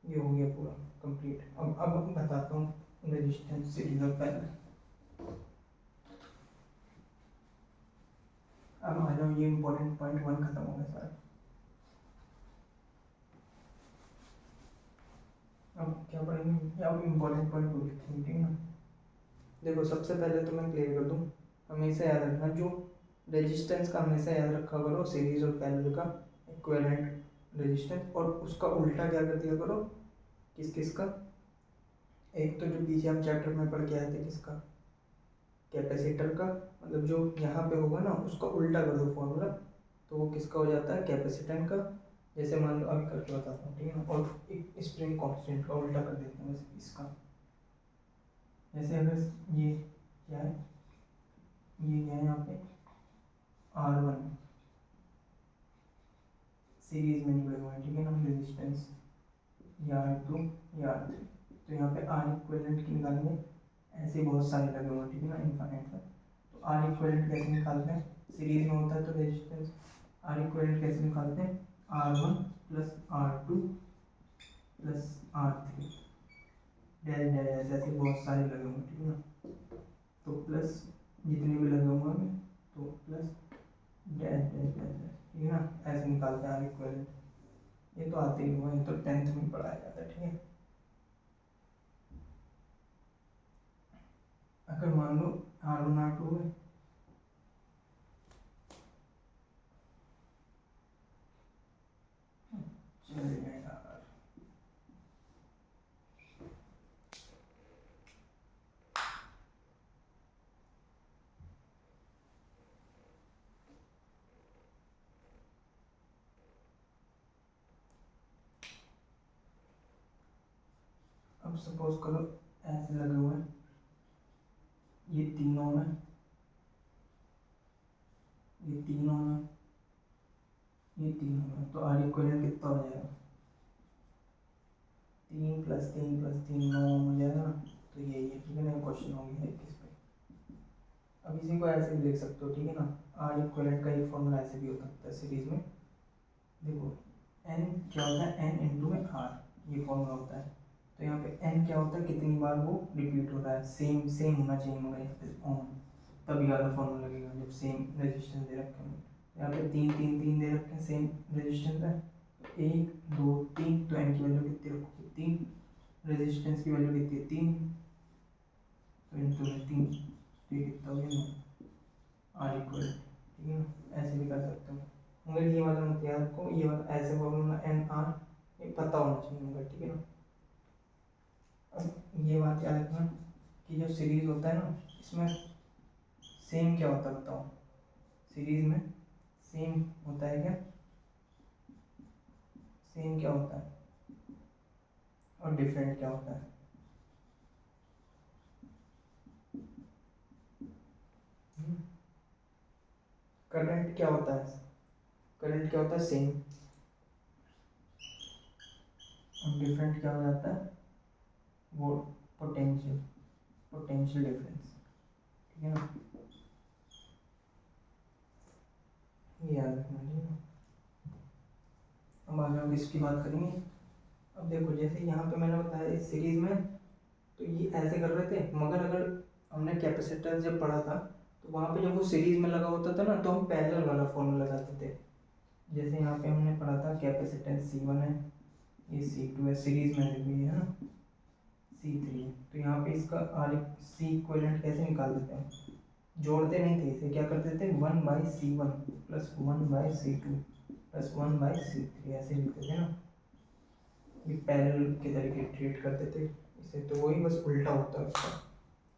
ये हो गया पूरा कंप्लीट। अब बताता हूँ रेजिस्टेंस सीरीज और पैरेलल। अब आ जाओ, ये इंपॉर्टेंट पॉइंट 1 खत्म हो गया सारा, अब क्या पढ़ेंगे, अब इम्पोर्टेंट पॉइंट को लिखेंगे, ठीक है ना। देखो सबसे पहले तो मैं क्लियर कर दूँ, हमेशा याद रखना, जो रेजिस्टेंस का हमेशा याद रखा करो सीरीज और पैरेलल का इक्विवेलेंट रेजिस्टेंस, और उसका उल्टा क्या कर दिया करो, किस किस का, एक तो जो पीछे हम चैप्टर में पढ़ के आए थे किसका, कैपेसिटर का, मतलब जो यहाँ पे होगा ना उसका उल्टा कर दो फॉर्मूला, तो वो किसका हो जाता है, कैपेसिटेंस का। जैसे मान लो अभी करके बताता हूँ, ठीक है ना। और एक स्प्रिंग कांस्टेंट का उल्टा कर देते हैं बस इसका। जैसे अगर ये क्या है, ये क्या है यहाँ पे R1 सीरीज में जुड़े हुए हैं, ठीक है ना, रेजिस्टेंस, ये R2 ये R3। तो यहाँ पे R इक्विवेलेंट की निकालेंगे, ऐसे बहुत सारे लगे हुए हैं, ठीक है ना, इनफाइनाइट का। तो R इक्विवेलेंट कैसे निकालते हैं, सीरीज में होता है तो रेजिस्टेंस R इक्विवेलेंट कैसे निकालते हैं, R1 plus R2 plus R3 dash dash ऐसे ऐसे बहुत सारे लगे हुए हैं, ठीक है ना। तो प्लस जितने भी लगे हुए हैं तो plus dash dash dash dash, ठीक है ना, ऐसे निकालते हैं R इक्विवेलेंट। ये तो आते ही हुआ, ये तो 10th में पढ़ाया जाता है, ठीक है। अगर मान लो R1 R2 है, चलिए यार अब सपोज करो ऐसे लगे हुए हैं, ये तीनों में, ये तीनों में, ये तीनों में, तो R इक्विवेलेंट कितना हो जाएगा, 3 + 3 + 3 9 हो जाएगा ना। तो यही है, ठीक है ना, क्वेश्चन हो गया 21 पे। अब इसी को ऐसे भी लिख सकते हो, ठीक है ना। R इक्विवेलेंट का एक फॉर्मूला ऐसे भी हो सकता है सीरीज में, देखो n क्या होता है, n इंटू में R, ये फॉर्मूला होता है। तो यहाँ पे n क्या होता है, कितनी बार वो रिपीट हो रहा है, सेम सेम होना चाहिए मगर यहाँ पे ओम, तभी वाला फॉर्मूला लगेगा जब सेम रेजिस्टेंस दे रखे हैं। यहाँ पे 3 3 3 दे रखे हैं सेम रेजिस्टेंस है, 1 2 3, तो n की वैल्यू कितनी रखोगे, 3, रेजिस्टेंस की वैल्यू कितनी है 3, तो इंटू में 3, तो ये कितना हो गया R इक्वल, ठीक है ना। ऐसे भी कर सकते हो, मगर ये वाला मत याद रखो, ये वाला ऐसे फॉर्मूला एन आर ये पता होना चाहिए मगर, ठीक है ना। अब ये बात याद रखना कि जो सीरीज होता है ना, इसमें सेम क्या होता है बताओ, सीरीज में सेम होता है क्या, सेम क्या होता है और डिफरेंट क्या होता है। करंट क्या होता है, करंट क्या होता है सेम, और डिफरेंट क्या हो जाता है वो पोटेंशियल, पोटेंशियल डिफरेंस, ठीक है ना, ये याद रखना, ठीक है। अब आगे हम इसकी बात करेंगे। अब देखो जैसे यहाँ पे मैंने बताया इस सीरीज में, तो ये ऐसे कर रहे थे, मगर अगर हमने कैपेसिटर जब पढ़ा था तो वहाँ पे जब वो सीरीज में लगा होता था ना, तो हम पैरेलल वाला फॉर्मूला लगाते थे। जैसे यहाँ पे हमने पढ़ा था कैपेसिटेंस C1 है, ये C2 है, सीरीज में देखो ये है ना C3 है। तो यहाँ पे इसका R C इक्विवेलेंट कैसे निकाल देते हैं, जोड़ते नहीं थे इसे, क्या करते थे 1/C1 plus 1/C2 plus 1/C3 ऐसे लिखते थे ना, ये पैरेलल के तरीके ट्रीट करते थे इसे। तो वही बस उल्टा होता है उसका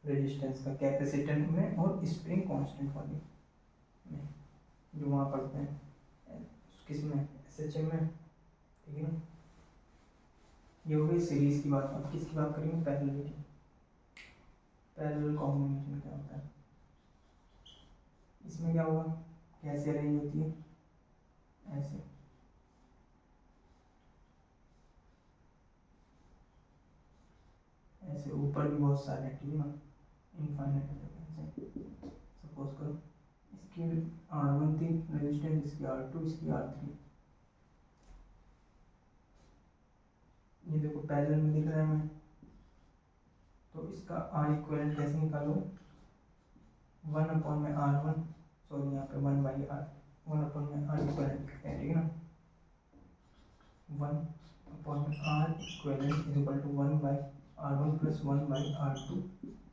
रेजिस्टेंस का, कैपेसिटेंस में और स्प्रिंग कांस्टेंट वाली में, जो वहाँ पढ़ते हैं किस में, SHM में, ठीक है ना। ये हो गई सीरीज की बात। अब किसकी बात करेंगे, पैरेलल की। पैरेलल कॉम्बिनेशन क्या होता है, इसमें क्या होगा, कैसे अरेंज होती है, ऐसे, ऐसे ऊपर भी बहुत सारे, ठीक है ना, इनफाइनाइट। सपोज करो इसकी R1 थी रेजिस्टेंस, इसकी R2, इसकी R3, ये देखो पैरेलल में दिख रहा है हमें। तो इसका R इक्विवेलेंट कैसे निकालो, 1/R1, सॉरी यहाँ पे 1/R, 1/R इक्विवेलेंट लिखते हैं, ठीक है ना। 1/R equivalent is equal to 1/R1 plus 1/R2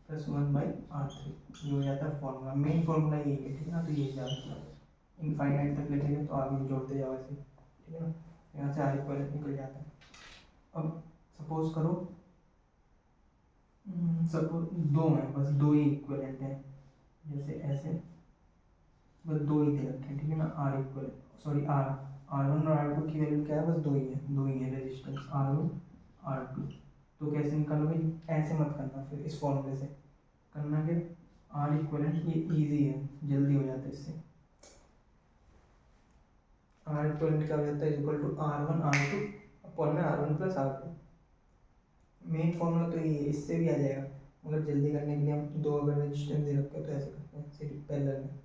plus 1/R3, ये हो जाता है फॉर्मूला, मेन फॉर्मूला यही है, ठीक है ना। तो ये जाता है इनफाइनाइट तक लिखेंगे तो आगे जोड़ते जाओ ऐसे, ठीक है ना। यहाँ से R इक्विवेलेंट निकल जाता है। अब सपोज करो सपोज दो हैं, बस दो ही इक्विवेलेंट हैं, जैसे ऐसे बस दो ही दे रखे हैं, ठीक है ना। आर इक्वल सॉरी R1 और R2 की वैल्यू क्या है, बस दो ही है रेजिस्टेंस R1 R2। तो कैसे निकालोगे, ऐसे मत करना, फिर इस फॉर्मूले से करना क्या, R इक्वलेंट, ये इजी है, जल्दी हो जाता है इससे। R इक्वलेंट क्या हो जाता है, equal to R1 R2 upon में R1 plus R2। Main formula तो ये है, इससे भी आ जाएगा, मगर जल्दी करने के लिए हम दो अगर रेजिस्टेंस दे रखे तो ऐसे करते हैं सिर्फ पैरेलल में।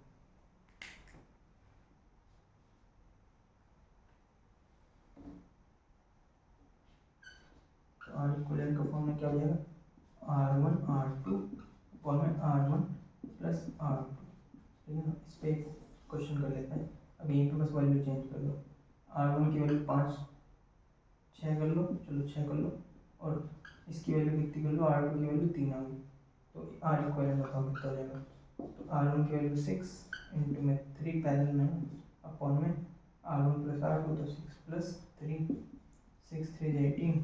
R इक्वलेंट का फॉर्मूला क्या हो जाएगा, R1 R2 अपॉन में R1 प्लस R2, ठीक है ना। इस पर क्वेश्चन कर लेते हैं। अब यहीं पे बस वैल्यू चेंज कर लो, R1 की वैल्यू 5 6 कर लो, चलो 6 कर लो, और इसकी वैल्यू कितनी कर लो, R2 की वैल्यू 3 आ गई। तो R इक्वलेंट बताओ कितना हो जाएगा, तो R1 की वैल्यू 6 इंटू में 3 पैरेलल में अपॉन में R1 प्लस R2, तो 6 प्लस 3 6 3 18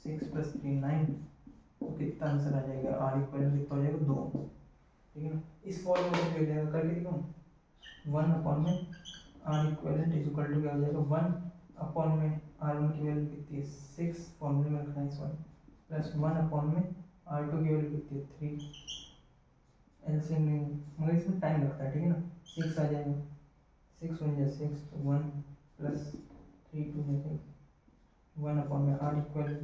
6 प्लस 3 9, तो कितना आंसर आ जाएगा, R इक्वलेंट कितना हो जाएगा 2, ठीक है ना। इस फॉर्मूले में क्या हो जाएगा करके दिखाऊँ, 1 अपॉन में R equivalent is equal to क्या हो जाएगा 1 अपॉन में R1 की वैल्यू कितनी है 6, फॉर्मूले में रखना है इस 1 प्लस 1 अपॉन में R2 की वैल्यू कितनी है 3, एलसीएम नहीं मगर इसमें टाइम लगता है, ठीक है ना। 6 आ जाएगा, 6 1 जा 6, तो 1 प्लस 3 2 जा 6, 1 अपॉन में R इक्वलेंट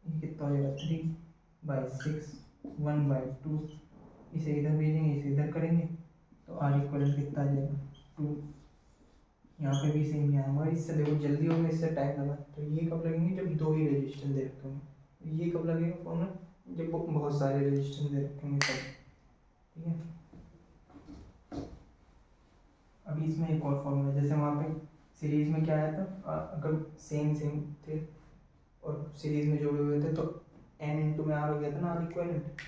ये कितना हो जाएगा 3/6 1/2, इसे इधर भेजेंगे इसे इधर करेंगे, तो R इक्वलेंट कितना आ जाएगा 2। यहाँ पे भी सेम ही आया, मगर इससे देखो जल्दी होगा, इससे टाइम लगा। तो ये कब लगेंगे, जब दो ही रेजिस्टेंस दे रखे होंगे। ये कब लगेगा फॉर्मूला, जब बहुत सारे रेजिस्टेंस दे रखे होंगे तब, ठीक है। अभी इसमें एक और फॉर्मूला, जैसे वहाँ पे सीरीज में क्या आया था, अगर सेम थे और सीरीज में जोड़े हुए थे तो n इंटू में R हो गया था ना, R इक्वलेंट।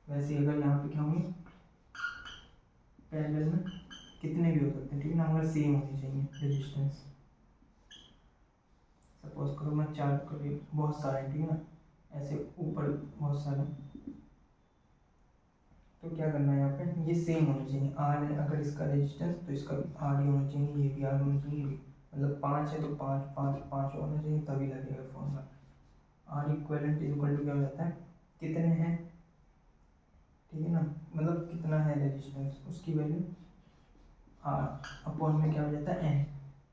वैसे ही अगर यहाँ पे क्या होंगे, पैरेलल में कितने भी हो सकते हैं, ठीक है ना, मगर सेम होनी चाहिए रेजिस्टेंस। सपोज करो मैं 4 कर बहुत सारे, ठीक है ना, ऐसे ऊपर बहुत सारे, तो क्या करना है यहाँ पे, ये सेम होनी चाहिए। R है अगर इसका रेजिस्टेंस, तो इसका भी R ही होना चाहिए, ये भी R होना चाहिए, ये भी, मतलब 5 है तो 5 5 5 होना चाहिए, तभी लगेगा formula. R equivalent equal to क्या हो जाता है, कितने हैं, ठीक है ना, मतलब कितना है रेजिस्टेंस, उसकी वैल्यू R अपॉन में क्या हो जाता है n,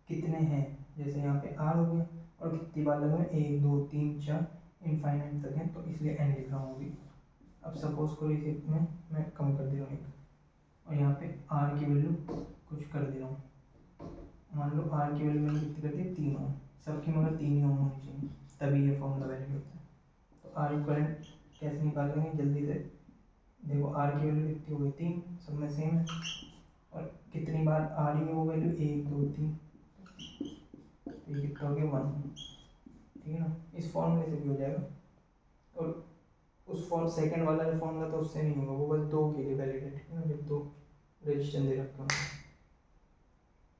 कितने हैं, जैसे यहाँ पे R हो गया और कितनी बार लगा 1 2 3 4 इनफाइनाइट तक है, तो इसलिए n लिख रहा हूँ अभी। अब सपोज करो इसे में मैं कम कर दे रहा हूँ एक, और यहाँ पे R की वैल्यू कुछ कर दे रहा हूँ, मान लो R की वैल्यू मैंने कितनी कर दी 3 ओम, सबकी मगर 3 ही ओम होनी चाहिए, तभी ये फॉर्मूला वैल्यू होता है। तो R इक्वलेंट कैसे निकालेंगे जल्दी से, देखो R की वैल्यू कितनी हो गई 3, सब में सेम है, और कितनी बार आ रही है वो वैल्यू 1 2 3, तो ये कितना हो गया 1, ठीक है ना। इस फॉर्मूले से भी हो जाएगा, और उस फॉर्म सेकंड वाला जो फॉर्मूला था उससे नहीं होगा, वो बस 2 के लिए वैलिड है, ठीक है ना, जब 2 रेजिस्टेंस दे रखा हूँ।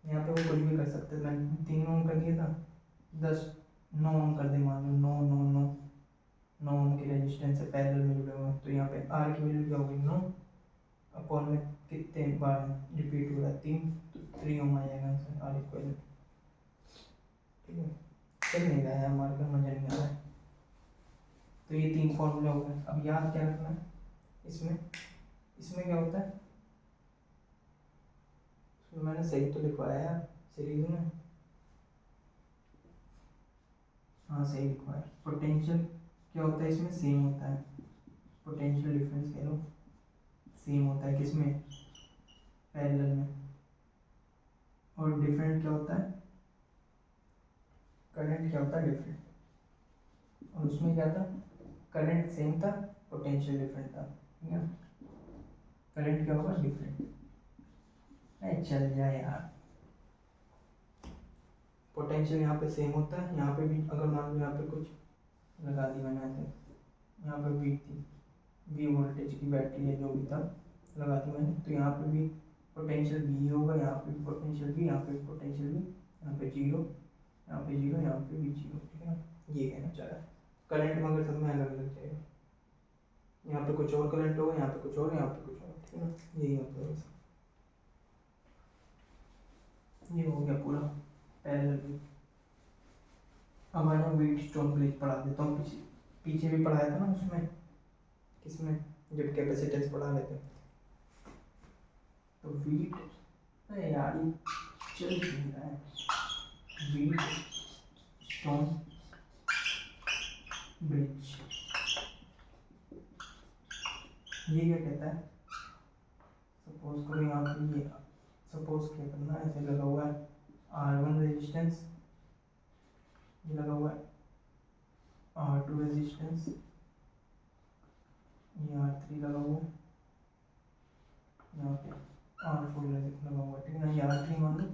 यहाँ पे वो कुछ भी कर सकते थे, मैंने 3 ओम कर दिया था, 10 9 ओम कर दे, मान लो 9 9 9 9 ओम के रेजिस्टेंस से पैरेलल में जुड़े हुए हैं, तो यहाँ पे R की वैल्यू क्या होगी 9 अपॉन में कितने बार रिपीट हो रहा है 3, तो 3 ओम आ जाएगा आंसर R इक्वलेंट, ठीक है। चल नहीं रहा है हमारे को, मजा नहीं आ रहा है। तो ये 3 फॉर्मूले हो गए। अब याद क्या रखना है इसमें, इसमें क्या होता है, इसमें मैंने सही तो लिखवाया है सीरीज में, हाँ सही लिखवाया। पोटेंशियल क्या होता है इसमें, सेम होता है, पोटेंशियल डिफरेंस कह लो सेम होता है, किसमें, पैरेलल में। और डिफरेंट क्या होता है, करंट क्या होता है डिफरेंट, और उसमें क्या था, करंट सेम था, पोटेंशियल डिफरेंट था, ठीक है। करंट क्या होगा डिफरेंट, चल जाए यार। पोटेंशियल यहाँ पे सेम होता है, यहाँ पे भी अगर मान लो यहाँ पे कुछ लगा दी मैंने ऐसे, यहाँ पे वी थी, वी वोल्टेज की बैटरी है जो भी था लगा दी मैंने, तो यहाँ पे भी पोटेंशियल वी होगा, यहाँ पे भी पोटेंशियल वी, यहाँ पे भी पोटेंशियल वी, यहाँ पे जीरो, यहाँ पे जीरो, यहाँ पे भी जीरो, ठीक है ना। ये कहना चाह रहा है करंट मगर सब में अलग अलग जाएगा, यहाँ पे कुछ और करंट होगा, यहाँ पे कुछ और, यहाँ पे कुछ और, ठीक है ना, यही मतलब है। ये हो गया पूरा पैरेलल भी। अब मैंने व्हीटस्टोन ब्रिज पढ़ा देता हूँ, पीछे पीछे भी पढ़ाया था ना उसमें, किसमें, जब कैपेसिटेंस पढ़ा लेते। तो व्हीट, अरे यार ये चल नहीं रहा है, व्हीटस्टोन ब्रिज ये क्या कहता है, सपोज करो यहाँ पे ये, सपोज क्या करना है, ऐसे लगा हुआ है R1 रेजिस्टेंस, ये लगा हुआ है R2 रेजिस्टेंस, ये R3 लगा हुआ है, यहाँ पे R4 लगा हुआ है, ठीक है ना। ये R3 मान लो,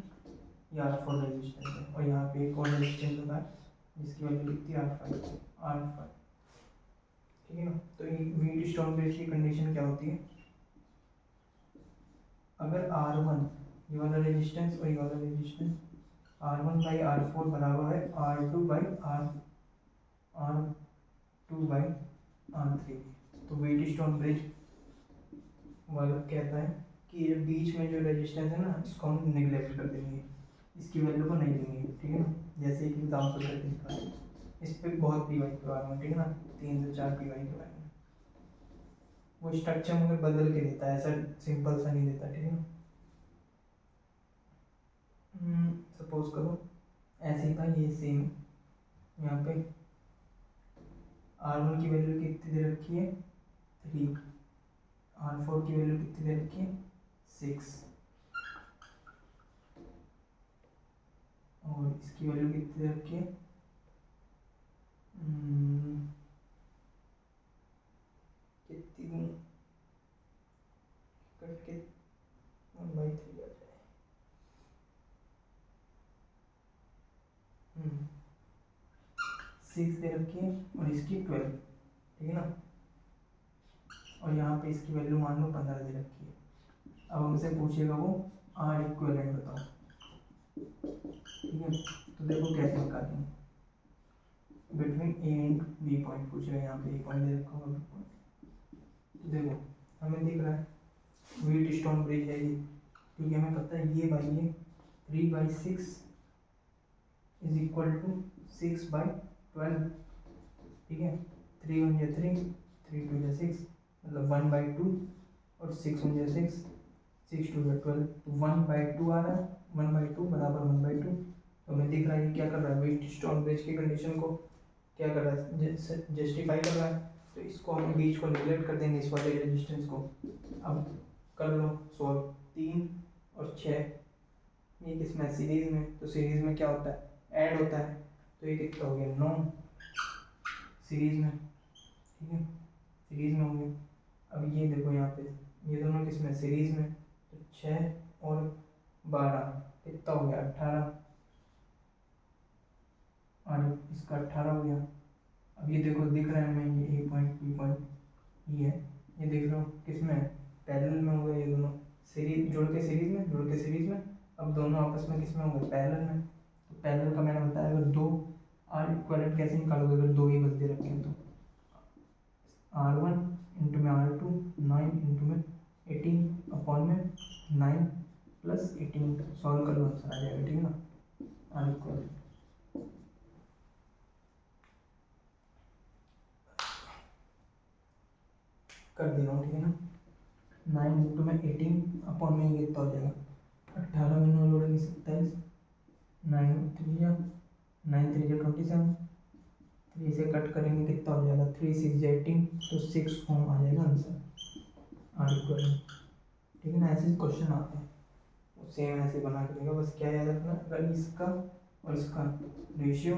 ये R4 रेजिस्टेंस है, और यहाँ पे एक और रेजिस्टेंस होता है जिसकी वैल्यू लिखती है R5, ठीक है ना। तो ये व्हीटस्टोन ब्रिज की कंडीशन क्या होती है, अगर R1 ये वाला रेजिस्टेंस और ये वाला रेजिस्टेंस R1 बाई R4 बराबर है R2 बाई R3, तो व्हीटस्टोन ब्रिज वाला कहता है कि ये बीच में जो रेजिस्टेंस है ना, इसको हम निगलेक्ट कर देंगे, इसकी वैल्यू को नहीं लेंगे, ठीक है ना। जैसे एक एग्जाम्पल करके दिखा, इस पर बहुत पी वाई के बारे में, ठीक है ना, 3 से 4 पी वाई के बारे में, वो स्ट्रक्चर मगर बदल के देता है, ऐसा सिंपल सा नहीं देता, ठीक है ना। सपोज करो ऐसे था, ये सेम यहाँ पे R1 की वैल्यू कितनी दे रखी है 3, R4 की वैल्यू कितनी दे रखी है 6, और इसकी वैल्यू कितनी दे रखी है कितनी, कट के 1/3 आ जाए, 6 दे रखी है और इसकी 12, ठीक है ना। और यहाँ पे इसकी वैल्यू मान लो 15 दे रखी है। अब हमसे पूछेगा वो R इक्विवेलेंट बताओ, ठीक है। तो देखो कैसे निकालेंगे, between A and B point पूछेगा, यहाँ पे A पॉइंट दे रखा होगा, B पॉइंट, तो देखो हमें दिख रहा है व्हीटस्टोन ब्रिज है ये, ठीक है, हमें पता है ये बाई ये 3/6 इज इक्वल टू 6/12, ठीक है। 3 1 जा 3, 3 2 जा 6, मतलब 1/2, और 6 1 जा 6, 6 2 जा 12, तो 1/2 आ रहा है, 1/2 बराबर 1/2। तो हमें दिख रहा है ये क्या कर रहा है, व्हीटस्टोन ब्रिज की कंडीशन को क्या कर रहा है, जस्टिफाई कर रहा है। तो इसको हम बीच को निगलेक्ट कर देंगे, इस वाले रेजिस्टेंस को। अब कर लो सॉल्व, 3 और 6 ये किसमें, सीरीज में, तो सीरीज में क्या होता है, ऐड होता है, तो ये कितना हो गया 9 सीरीज में, ठीक है, सीरीज में हो गया। अब ये देखो यहाँ पे ये दोनों किसमें, सीरीज में, तो 6 और 12 कितना हो गया 18, और इसका 18 हो गया। अब ये देखो दिख रहा है हमें, ये A पॉइंट B पॉइंट ये है, ये देख लो किसमें, पैरेलल में हो गए ये दोनों, सीरीज जुड़ के सीरीज में, जुड़ के सीरीज में। अब दोनों आपस में किसमें होंगे, पैरेलल में। तो पैरेलल का मैंने बताया, अगर दो R इक्विवेलेंट कैसे निकालोगे, अगर दो ही बदले रखे हैं तो R1 इंटू में R2 9 इंटू में 18 अपॉन में 9 प्लस 18, सॉल्व कर लो आंसर आ जाएगा, ठीक है ना। R इक्विवेलेंट कर दे रहा हूँ, ठीक है ना। 9 इंटू में 18 अपॉन में ये कितना हो जाएगा 18 में 9 जोड़ेंगे 27, 9 3 या 9 3 या 27, 3 से कट करेंगे कितना हो जाएगा 3 6 या 18, तो 6 फॉर्म आ जाएगा आंसर R इक्विवेलेंट, ठीक है ना। ऐसे क्वेश्चन आते हैं, सेम ऐसे बना के देगा, बस क्या याद रखना, अगर इसका और इसका रेशियो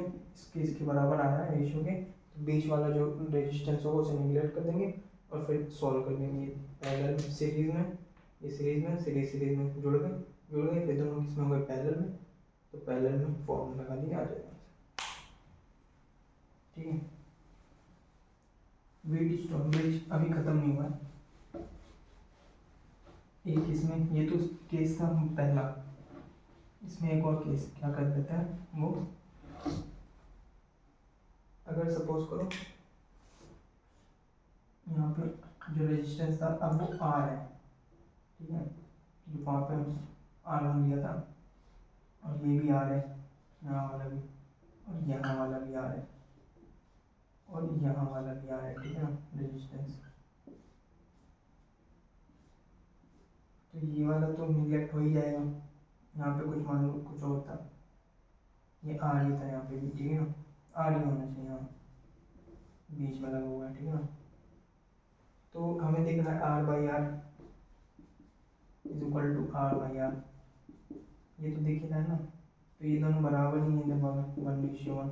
इसके बराबर आ रहा है रेशियो के, तो बीच वाला जो रेजिस्टेंस होगा उसे निगलेक्ट कर देंगे और फिर सॉल्व कर देंगे। पैरेलल सीरीज में, ये सीरीज में, सीरीज में जुड़ गए, फिर दोनों किसमें हो गए, पैरेलल में, तो पैरेलल में फॉर्म लगा दिया, आ जाएगा, ठीक है। व्हीटस्टोन ब्रिज अभी खत्म नहीं हुआ है, एक इसमें, ये तो केस था पहला, इसमें एक और केस क्या कर देता है वो, अगर सपोज करो यहाँ पे जो रेजिस्टेंस था अब वो R है, ठीक है, जो वहाँ पे R1 लिया था, और ये भी आर है, यहाँ वाला भी, और यहाँ वाला भी आर है, और यहाँ वाला भी आर है, ठीक है ना, रेजिस्टेंस। तो ये वाला तो निगलेक्ट हो ही जाएगा, यहाँ पे कुछ मान लो कुछ और था, ये आर ही था यहाँ पे भी, ठीक है ना, आर ही होना चाहिए यहाँ बीच में लगा हुआ है, ठीक है ना। तो हमें दिख रहा है R by R is equal to R by R, ये तो दिख ही रहा है ना। तो ये दोनों बराबर ही है लगभग 1:1।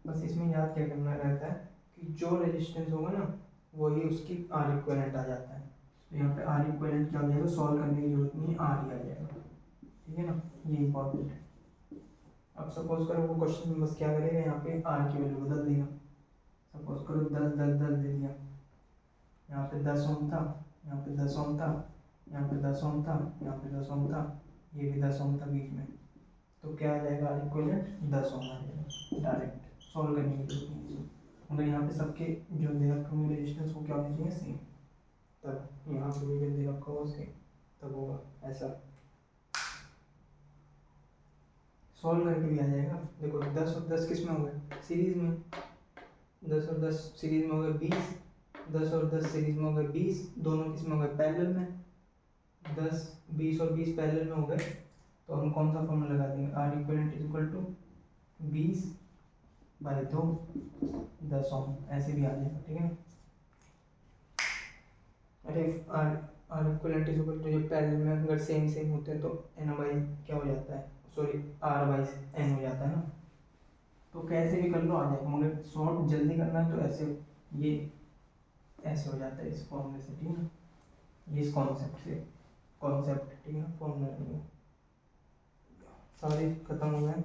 बस इसमें याद क्या करना रहता है कि जो रेजिस्टेंस होगा ना वही उसकी आर इक्विवेलेंट आ जाता है। तो यहाँ पे आर इक्विवेलेंट क्या हो जाएगा, सॉल्व करने की जरूरत नहीं है, आर ही आ जाएगा, ठीक है ना, ये इंपॉर्टेंट है। अब सपोज करो वो क्वेश्चन में बस क्या करेगा, यहाँ पे आर की वैल्यू बदल देगा। सपोज करो 10 10 10 दे दिया, यहाँ पे 10 ओम था, यहाँ पे 10 ओम था, यहाँ पे 10 ओम था, यहाँ पे 10 ओम था, ये भी 10 ओम था बीच में। तो क्या आ जाएगा, आर इक्विवेलेंट 10 ओम आ जाएगा। डायरेक्ट सॉल्व करने की जरूरत नहीं है, मतलब यहाँ पे सबके जो दे रखा हुआ रेजिस्टेंस वो क्या होना चाहिए, सेम। तब यहाँ पे भी दे रखा हुआ सेम, तब होगा ऐसा। सॉल्व करके भी आ जाएगा। देखो 10 और 10 किस में हो गए, सीरीज में। 10 और 10 सीरीज में हो गए 20, 10 और 10 सीरीज में हो गए 20, दोनों किस में हो गए, पैरेलल में। 10 20 और 20 पैरेलल में हो गए, तो हम कौन सा फॉर्मूला लगा देंगे, R equivalent is equal to 20/2 10 ohm, ऐसे भी आ जाएगा, ठीक है ना। अरे R equivalent is equal to, जब पैरेलल में अगर सेम सेम होते हैं तो एन बाई क्या हो जाता है, सॉरी आर बाई एन हो जाता है ना। तो कैसे भी कर लो आ जाएगा, मगर शॉर्ट जल्दी करना है तो ऐसे, ये ऐसे हो जाता है इस फॉर्मूले से, ठीक है ना, ये इस कॉन्सेप्ट से, कॉन्सेप्ट, ठीक है ना, फॉर्मूला नहीं है। सारे खत्म हो गए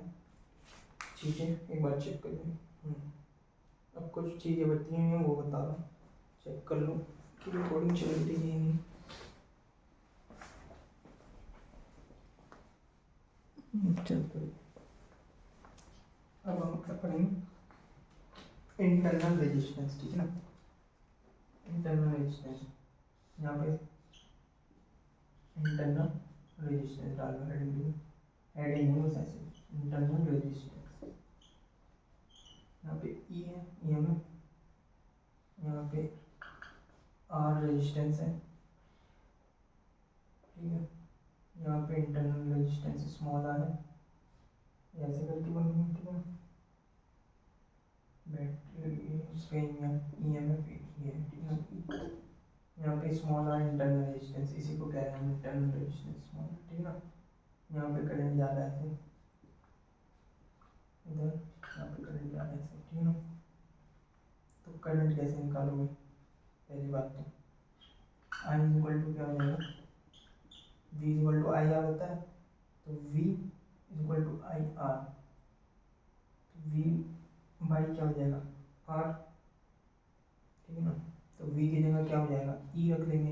चीज़ें, एक बार चेक कर लो। अब कुछ चीज़ें बची हुई हैं वो बता रहा हूँ, चेक कर लो कि रिकॉर्डिंग चल रही है नहीं। चल करो। अब हम क्या पढ़ेंगे, इंटरनल रेजिस्टेंस, ठीक है ना। इंटरनल रेजिस्टेंस, यहाँ पे इंटरनल रेजिस्टेंस डाल लो, हेडिंग में, हेडिंग नहीं बस ऐसे, इंटरनल रेजिस्टेंस। यहाँ पे ई है, ई एम है, यहाँ पे आर रेजिस्टेंस है, ठीक है। यहाँ पे इंटरनल रेजिस्टेंस स्मॉल आर है, ऐसे करके बनेंगे, ठीक है। बैटरी उसका ई एम एफ ये है, ठीक है। यहाँ पे स्मॉल आर इंटरनल रेजिस्टेंस, इसी को कह रहे हैं इंटरनल रेजिस्टेंस स्मॉल, ठीक है ना। यहाँ पे करंट जा रहा है इधर, यहाँ पे करंट जा रहा है, ठीक है ना। तो करंट कैसे निकालोगे, पहली बात तो आई इक्वल टू क्या हो जाएगा, V equal to I R होता है, तो V equal to I R, V by क्या हो जाएगा, आर, ठीक है ना। तो वी की जगह क्या हो जाएगा, ई रख लेंगे,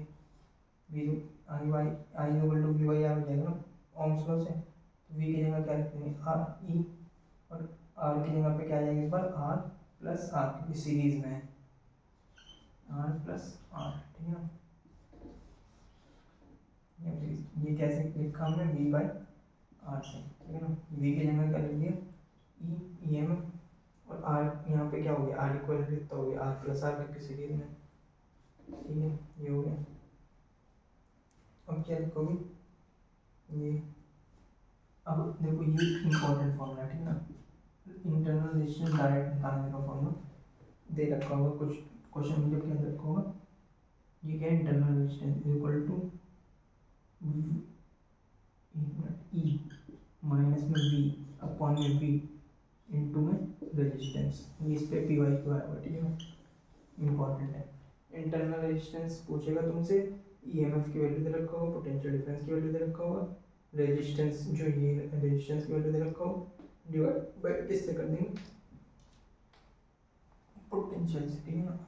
V I by I equal to V by R हो जाएगा ना, ओम्स लॉ से। तो वी की जगह क्या रख लेंगे, आर ई, और आर की जगह पे क्या आ जाएगा इस बार, आर प्लस आर, क्योंकि सीरीज में है, आर प्लस आर, ठीक है ना। ये कैसे लिखा हमने, वी बाई आर से, ठीक है ना। वी की जगह क्या लिख दिया, ई एम, और आर यहाँ पे क्या हो गया, आर इक्वल कितना हो गया, आर प्लस आर, क्योंकि सीरीज में, ठीक है, ये हो गया। अब क्या लिखोगे, ये, अब देखो ये इंपॉर्टेंट फॉर्मूला, ठीक है ना, इंटरनल रेजिस्टेंस डायरेक्ट निकालने का फॉर्मूला दे रखा होगा कुछ क्वेश्चन में, जब क्या दे रखा होगा, ये क्या है, internal resistance is equal to E minus में वी अपॉन में वी इनटू में रेजिस्टेंस, ये इस पे पी वाई क्यू आएगा, ठीक है ना, इंपॉर्टेंट है। इंटरनल रेजिस्टेंस पूछेगा तुमसे, ईएमएफ की वैल्यू दे रखा होगा, पोटेंशियल डिफरेंस की वैल्यू दे रखा होगा, रेजिस्टेंस जो ये रेजिस्टेंस की वैल्यू दे रखा होगा, डिवाइड बाय किससे कर देंगे, पोटेंशियल से, ठीक है ना,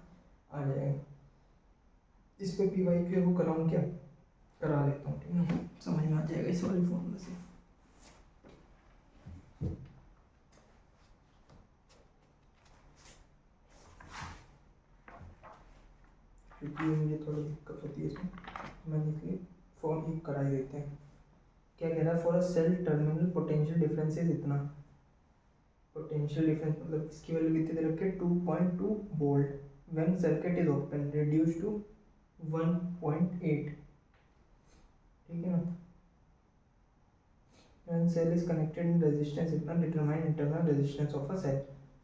आ जाएगा। इस पे पी वाई क्यू कराऊँ क्या, करा लेता हूँ, ठीक है ना, समझ में आ जाएगा इस वाली फॉर्मूला से। क्योंकि मुझे थोड़ी दिक्कत होती है इसमें, मैंने इसलिए फॉर्म ही करा ही देते हैं। क्या कह रहा है, for a cell terminal potential difference is इतना, पोटेंशियल डिफरेंस मतलब इसकी वैल्यू कितनी दे रखी है 2.2 volt when circuit is open reduce to 1.8, ठीक है ना। When cell is connected in resistance इतना determine internal resistance of a cell,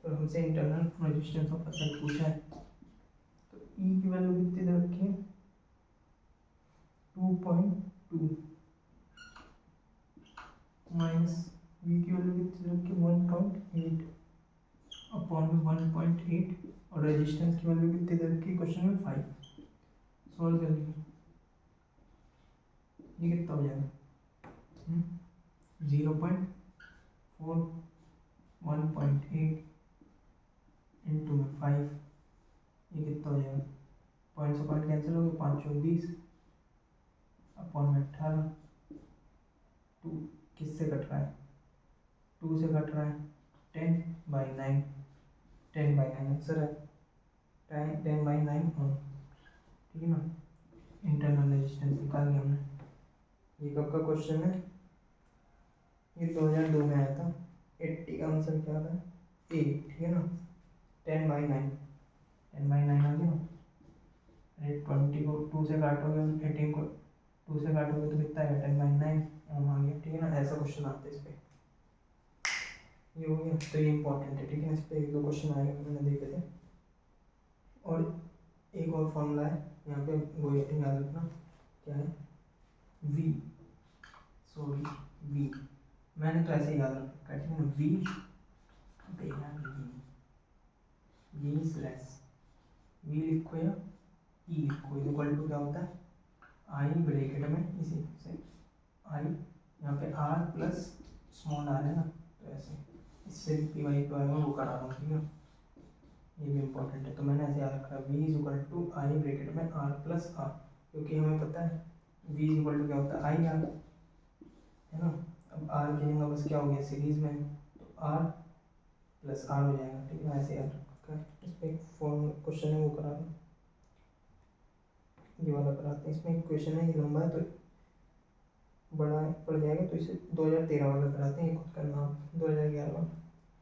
तो हमसे internal resistance of a cell पूछा है, तो ई की वैल्यू कितनी दे रखी है 2.2 माइनस वी की वैल्यू कितनी दे रखी है 1.8 अपॉन में 1.8 और रेजिस्टेंस की वैल्यू कितनी दे रखी है क्वेश्चन में 5, सॉल्व कर लीजिए, ये कितना हो जाएगा 0.4 1.8 इंटू में 5, ये कितना हो जाएगा, पॉइंट से पॉइंट कैंसिल हो गया, 5 चौक 20 अपॉन में 18, 2 किससे कट रहा है 2 से कट रहा है 10/9, 10/9 आंसर है, 10/9 ओम, ठीक है ना। इंटरनल रेजिस्टेंस निकाल लिया हमने, ये कब का क्वेश्चन है, ये 2002 में आया था, 80 का आंसर क्या था ए, ठीक है ना। 10/9 10/9 आ गया, अरे 20 को 2 से काटोगे 18 को 2 से काटोगे तो कितना आएगा 10/9 ओम आ गया, ठीक है ना। ऐसा क्वेश्चन आता है इस पे, ये हो गया, तो ये इंपॉर्टेंट है, ठीक है। इस पे 1-2 क्वेश्चन आएगा, मैंने देखे थे। और एक और फॉर्मूला है यहाँ पे, वो याद रखना, क्या है वी, सॉरी वी, मैंने तो ऐसे ही याद रखा है, ठीक है ना। वी वी स्लैश वी लिखो या ई लिखो, इक्वल टू क्या होता है आई ब्रैकेट में, इसी से आई यहाँ पे आर प्लस स्मॉल आर है ना, तो ऐसे इससे भी पी वाई को आएगा, वो करा रहा हूँ, ठीक है। ये भी इंपॉर्टेंट है, तो मैंने ऐसे याद रखा V is equal to I bracket में आर प्लस आर, क्योंकि हमें पता है वी इज इक्वल टू क्या होता है आई आर, है ना। अब आर की जगह बस क्या हो गया सीरीज में, तो आर प्लस आर हो जाएगा, ठीक है। ऐसे याद रखा है, इस पर एक फॉर्म क्वेश्चन है वो करा रहा हूँ, ये वाला कराते हैं। इसमें एक क्वेश्चन है, ये लंबा है तो बड़ा पड़ जाएगा, तो इसे 2013 वाला कराते हैं, ये खुद करना 2011 वाला।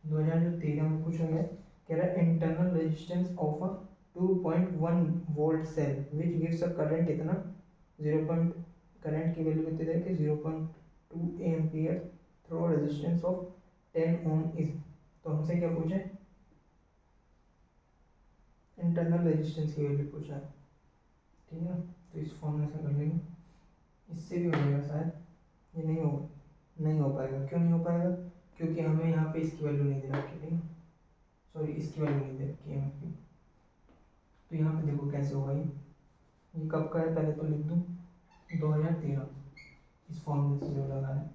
2013 में पूछा गया, कह रहा है internal resistance of a 2.1 volt cell which gives a current इतना 0. करंट की वैल्यू कितनी है कि 0.2 ampere through resistance of 10 ohm is, तो हमसे क्या पूछा है इंटरनल रेजिस्टेंस की वैल्यू पूछा है, ठीक है। तो इस फॉर्मूले से कर लेंगे, इससे भी हो जाएगा शायद, ये नहीं हो पाएगा, क्यों नहीं हो पाएगा, क्योंकि हमें यहाँ पे इसकी वैल्यू नहीं दे रखी, ठीक है, सॉरी इसकी वैल्यू नहीं दे रखी है एम, तो यहाँ पे देखो कैसे होगा, ये कब का है पहले तो लिख दूँ 2013, इस फॉर्मूले से जो लगा है,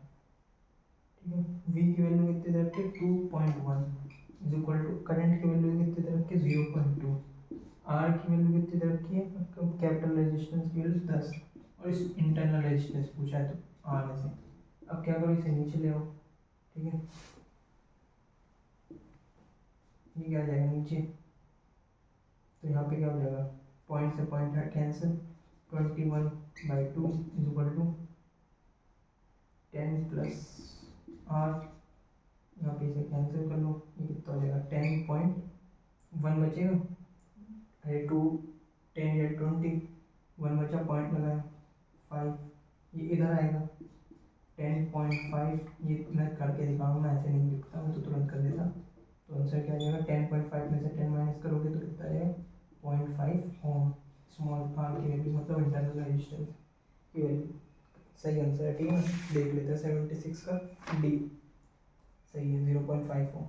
ठीक है। वी की वैल्यू कितनी दे रखी है 2.1 इज इक्वल टू करंट की वैल्यू कितनी दे रखी है 0.2, आर की वैल्यू कितनी दे रखी है कैपिटल रेजिस्टेंस की वैल्यू 10, और इस इंटरनल रेजिस्टेंस पूछा है तो आर ऐसे, अब क्या करो इसे नीचे ले आओ, ठीक है, ये क्या आ जाएगा नीचे, तो यहाँ पे क्या हो जाएगा पॉइंट से पॉइंट है cancel, 21/2 is equal to 10 plus R, यहाँ पे इसे कैंसिल कर लो, ये कितना हो जाएगा 10.1 बचेगा, अरे 2 10 या 20 1 बचा, पॉइंट लगाया 5, ये इधर आएगा 10.5, ये मैं करके दिखाऊंगा, ऐसे नहीं लिखता मैं तो तुरंत कर देता, तो आंसर क्या आ जाएगा 10.5 में से 10 माइनस करोगे तो कितना आ जाएगा 0.5 ओम, स्मॉल आर की वैल्यू मतलब इंटरनल रेजिस्टेंस की वैल्यू, सही आंसर है, ठीक है। देख लेते हैं 76 का डी सही है 0.5 ओम,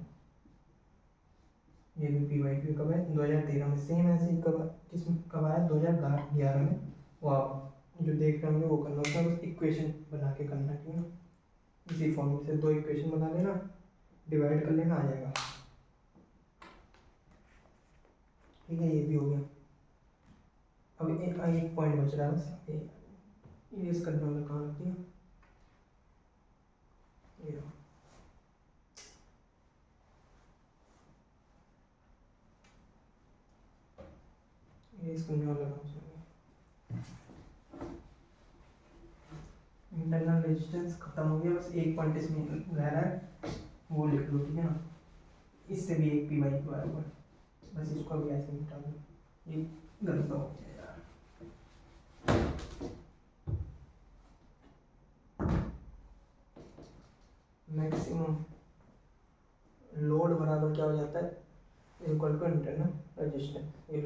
ये भी पी वाई क्यू कब है 2013 में, सेम ऐसे ही कब आया 2011 में, वो आप जो देख रहे होंगे वो करना होता है, बस इक्वेशन बना के करना, ठीक है। इसी फॉर्मूले से 2 इक्वेशन बना लेना, डिवाइड कर लेना, आ जाएगा, ठीक है। ये भी हो गया, अब एक पॉइंट बच रहा है बस, इरेज करने वाला कहाँ रख दिया, ये इरेज करने वाला कहाँ से, इंटरनल रेजिस्टेंस खत्म हो गया, बस एक पॉइंट इसमें रह रहा है, वो लिख लो, ठीक है ना। इससे भी एक पी वाई बराबर, बस इसको भी ऐसे मिटा दो, ये गलत हो गया यार। मैक्सिमम लोड बराबर क्या हो जाता है, इक्वल टू इंटरनल रेजिस्टेंस।